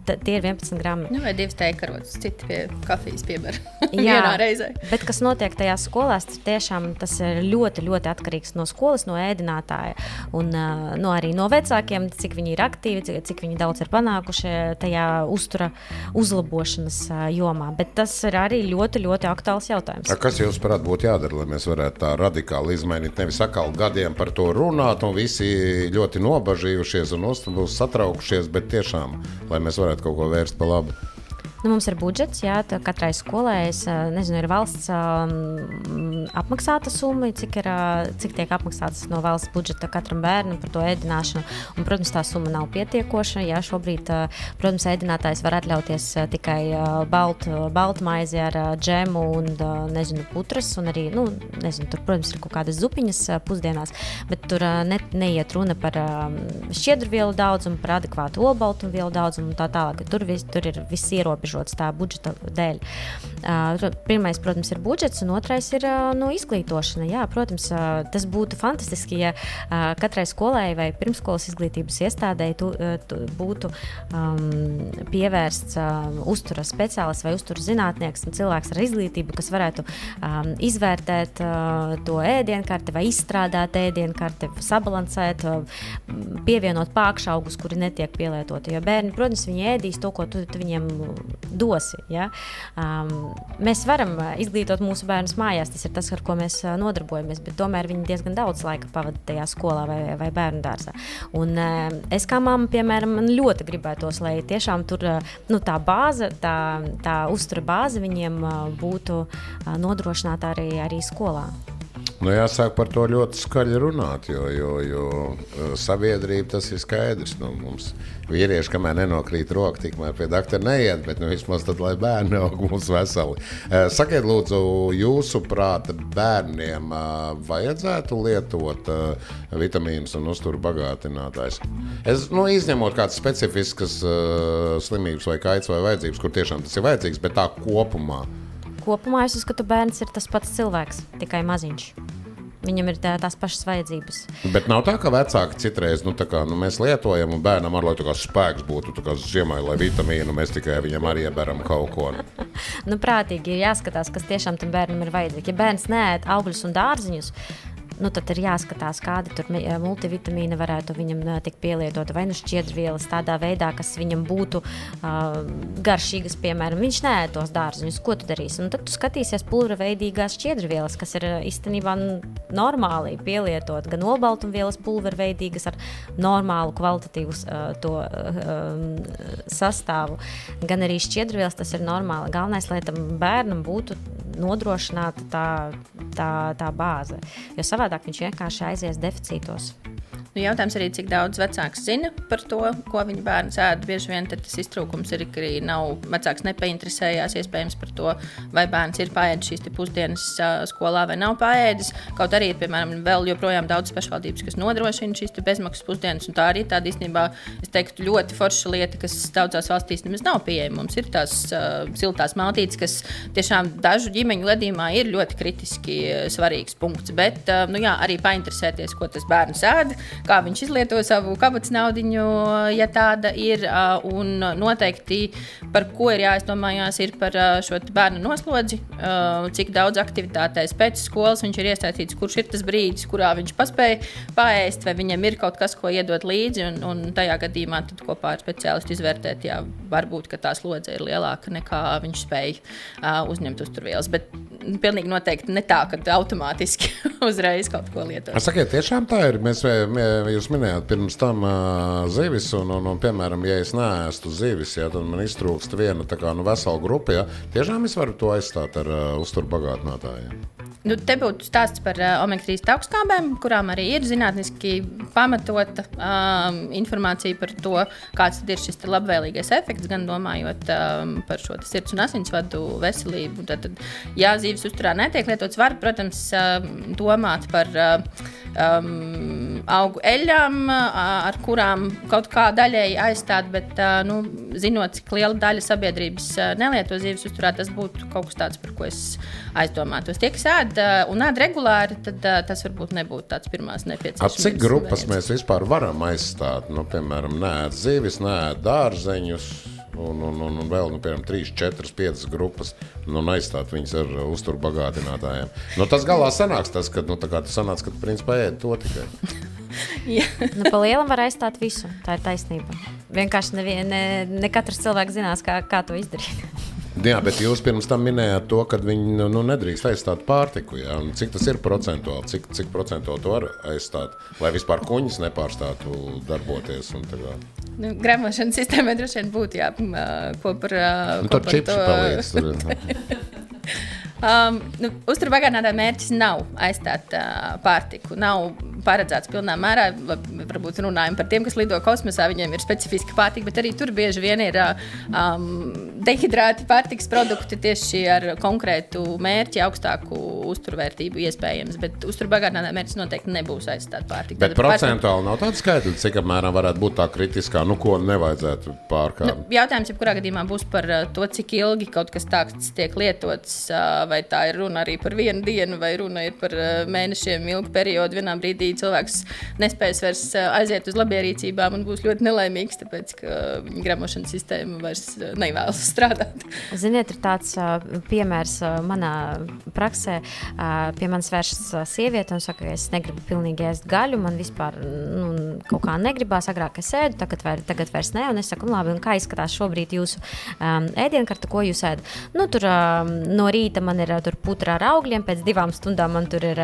Tie ir 11 grami. Vai 2 teikarotas, citi pie kafijas pieber vienā reizē. Bet kas notiek tajās skolās, tiešām tas ir ļoti, ļoti atkarīgs no skolas, no ēdinātāja un arī no vecākiem, cik viņi ir aktīvi, cik viņi daudz ir panākuši tajā uztura uzlabošanas jomā. Bet tas ir arī ļoti, ļoti aktuāls jautājums. Kas jūs prāt būtu jādara, lai mēs varētu tā radikāli izmainīt, nevis atkal gadiem par to runāt un visi ļoti nobažījušies un satraukušies, bet tiešām, lai mēs varētu kaut ko vērst pa labu? Mums ir budžets, katrai skolai, nezinu, ir valsts apmaksāta summa, cik tiek apmaksātas no valsts budžeta katram bērnam par to ēdināšanu. Un, protams, tā summa nav pietiekoša. Šobrīd, protams, ēdinātājs var atļauties tikai baltu maizi ar džemu un, putras, un arī, tur, protams, ir kaut kādas zupiņas pusdienās, bet tur neiet runa par šķiedrvielu daudzumu, par adekvātu olbaltumvielu daudzumu un tā tālāk. Tur ir viss ierobežots tā budžeta dēļ. Pirmais, protams, ir budžets, un otrais ir izglītošana. Jā, protams, tas būtu fantastiski, ja katrai skolai vai pirmskolas izglītības iestādei būtu pievērsts uztura speciālists vai uztura zinātnieks un cilvēks ar izglītību, kas varētu izvērtēt to ēdienkarti vai izstrādāt ēdienkarti, sabalansēt, pievienot pākšaugus, kuri netiek pielietoti. Jo bērni, protams, viņi ēdīs to, ko tu viņiem dosi. Ja? Mēs varam izglītot mūsu bērnus mājās, tas ir tas, ar ko mēs nodarbojamies, bet tomēr viņi diezgan daudz laika pavada tajā skolā vai bērnu dārzā. Un es kā mamma, piemēram, man ļoti gribētos, lai tiešām tur tā bāze, tā uztura bāze viņiem būtu nodrošināta arī skolā. Jāsāk par to ļoti skaļi runāt, jo sabiedrība tas ir skaidrs. Mums vīrieši, kamēr nenokrīt roka, tikmēr pie doktora neiet, bet vismaz tad, lai bērni aug mums veseli. Sakiet, lūdzu, jūsu prāta bērniem vajadzētu lietot vitamīnus un uzturu bagātinātājs? Izņemot kādas specifiskas slimības vai kaitas vai vajadzības, kur tiešām tas ir vajadzīgs, bet tā kopumā. Kopumā es uzskatu, bērns ir tas pats cilvēks, tikai maziņš. Viņam ir tās pašas vajadzības. Bet nav tā, ka vecāki citreiz, mēs lietojam un bērnam ar, lai spēks būtu ziemai, lai vitamīnu, mēs tikai viņam arī ieberam kaut ko. Prātīgi ir jāskatās, kas tiešām tam bērnam ir vajadzīgi. Ja bērns neēd augļus un dārziņus, tad ir jāskatās, kādi tur multivitamīni varētu viņam tikt pielietota, vai šķiedrvielas tādā veidā, kas viņam būtu garšīgas, piemēram. Viņš neēd tos dārziņus, ko tu darīsi? Tad tu skatīsies pulverveidīgās šķiedrvielas, kas ir īstenībā normāli pielietot, gan olbaltumvielas pulverveidīgas ar normālu kvalitatīvu sastāvu, gan arī šķiedrvielas, tas ir normāli. Galvenais, lai tam bērnam būtu nodrošināta tā bāze, jo savādāk viņš vienkārši aizies deficītos. Jautājums arī, cik daudz vecāks zina par to, ko viņa bērns ēd. Bieži vien tas iztrūkums ir, ka arī vecāks nepainteresējās iespējams par to, vai bērns ir paēdis šīs pusdienas skolā vai nav paēdis. Kaut arī ir, piemēram, vēl joprojām daudz pašvaldības, kas nodrošina šīs bezmaksas pusdienas, un tā arī tāda īstenībā, es teiktu, ļoti forša lieta, kas daudzās valstīs nemaz nav pieejama. Mums ir tās siltās maltītes, kas tiešām dažu ģimeņu gadījumā ir ļoti kritiski svarīgs punkts, bet arī painteresēties, ko tas bērns ēd, kā viņš izlieto savu kabatas naudiņu, ja tāda ir, un noteikti par ko ir jāizdomājās ir par šo bērnu noslodzi, cik daudz aktivitātēs pēc skolas viņš ir iesaistīts, kurš ir tas brīdis, kurā viņš paspēja paēst, vai viņam ir kaut kas, ko iedot līdzi, un tajā gadījumā tad kopā ar speciālistu izvērtēt, varbūt, ka tā slodze ir lielāka nekā viņš spēja uzņemt uzturvielas, bet pilnīgi noteikti ne tā, ka automātiski uzreiz kaut ko lietot. Sakiet, tiešām tā ir. Mēs jūs minējāt pirms tam zivis, un piemēram, ja es neēstu zivis, tad man iztrūkst viena tā kā vesela grupa, tiešām es varu to aizstāt ar uzturbagātinātājiem. Te būtu stāsts par omega-3 taukskābēm, kurām arī ir zinātniski pamatota informācija par to, kāds ir šis labvēlīgais efekts, gan domājot par šo sirds un asinsvadu veselību. Tad, ja zīves uzturā netiek lietots, var, protams, domāt par augu eļļām, ar kurām kaut kā daļēji aizstāt, bet zinot, cik liela daļa sabiedrības nelieto zīves uzturā, tas būtu kaut kas tāds, par ko es aizdomātos. Tie, kas ēd un ēd regulāri, tad tas varbūt nebūtu tāds pirmās nepieciešamības. Cik grupas mēs vispār varam aizstāt? Piemēram, neēd zivis, neēd dārzeņus, un vēl, piemēram, 3, 4, 5 grupas, un aizstāt viņas ar uzturbagātinātājiem. Tas galā sanāks tas, ka, sanāks, ka principā ēd to tikai. Pa lielam var aizstāt visu, tā ir taisnība. Vienkārši ne katrs cilvēks zinās, kā to izdarīt. Jā, bet jūs pirms tam minējāt to, ka viņi nedrīkst aizstāt pārtiku. Jā? Cik tas ir procentuāli? Cik procentuāli to var aizstāt? Lai vispār kuņas nepārstātu darboties? Gremošanas sistēmai droši vien būtu ko par tur čipsi palīdz. Uzturbagātinātāja mērķis nav aizstāt pārtiku. Nav paredzēts pilnā mērā, varbūt runājam par tiem, kas lido kosmosā, viņiem ir specifiska pārtika, bet arī tur bieži vien ir dehidrēti pārtikas produkti tieši ar konkrētu mērķi, augstāku uzturvērtību iespējams, bet uzturbagātinātāja mērķis noteikti nebūs aizstāt pārtiku. Bet procentuāli nav tāds skaitlis, cik apmēram varētu būt tā kritiskā, ko nevajadzētu pārkāpt? Jautājums, jebkurā gadījumā būs par to, cik ilgi kaut kas tāds tiek lietots, vai tā ir runa arī par vienu dienu, vai runa ir par mēnešiem ilgu periodu. Vienā brīdī cilvēks nespēs vairs aiziet uz labierīcībām un būs ļoti nelaimīgs, tāpēc, ka viņa gremošanas sistēma vairs nevēlas strādāt. Ziniet, ir tāds piemērs manā praksē. Pie manis vēršas sieviete un saka, es negribu pilnīgi ēst gaļu, man vispār kaut kā negribās, agrāk es ēdu, tagad vairs ne, un es saku, labi, un kā izskatās šobrīd jūsu ēdienkarta, ko jūs ēdat? Tur no rīta man ir tur putra ar augļiem, pēc 2 stundām man tur ir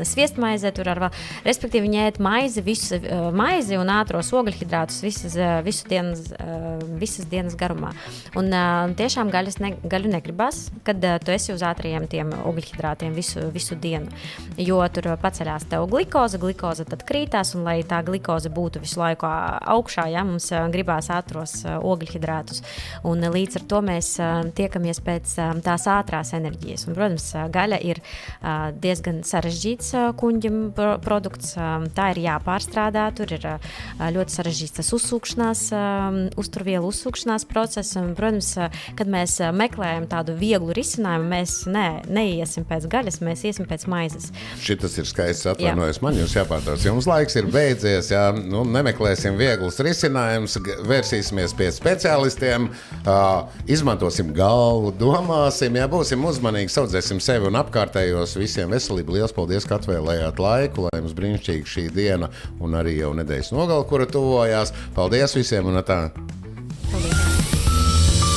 sviestmaize, tur ar vēl, respektīvi viņi ēd maizi un ātros ogļhidrātus visas dienas garumā. Un tiešām gaļu negribas, kad tu esi uz ātrajiem tiem ogļhidrātiem visu dienu, jo tur paceļās tev glikoze tad krītās, un lai tā glikoze būtu visu laiku augšā, mums gribās ātros ogļhidrātus, un līdz ar to mēs tiekamies pēc tās ātrās enerģijas. Un, protams, gaļa ir diezgan sarežģīts kuņģim produkts, tā ir jāpārstrādā, tur ir ļoti sarežģīts tas uzturvielu uzsūkšanās process, un, protams, kad mēs meklējam tādu vieglu risinājumu, mēs neiesim pēc gaļas, mēs iesim pēc maizes. Šitas ir skaists, atvainojos, man jūs jāpārtrauc. Jums laiks ir beidzies, nemeklēsim vieglus risinājumus, vērsīsimies pie speciālistiem, izmantosim galvu, domāsim, būsim uzmanīgi, saudzēsim sevi un apkārtējos, visiem veselību. Liels paldies, ka atvēlējāt laiku, lai mums brīnišķīgi šī diena un arī jau nedēļas nogale, kura tuvojās. Paldies visiem un tā.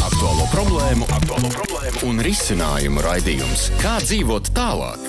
Aktuālo problēmu un risinājumu raidījums. Kā dzīvot tālāk?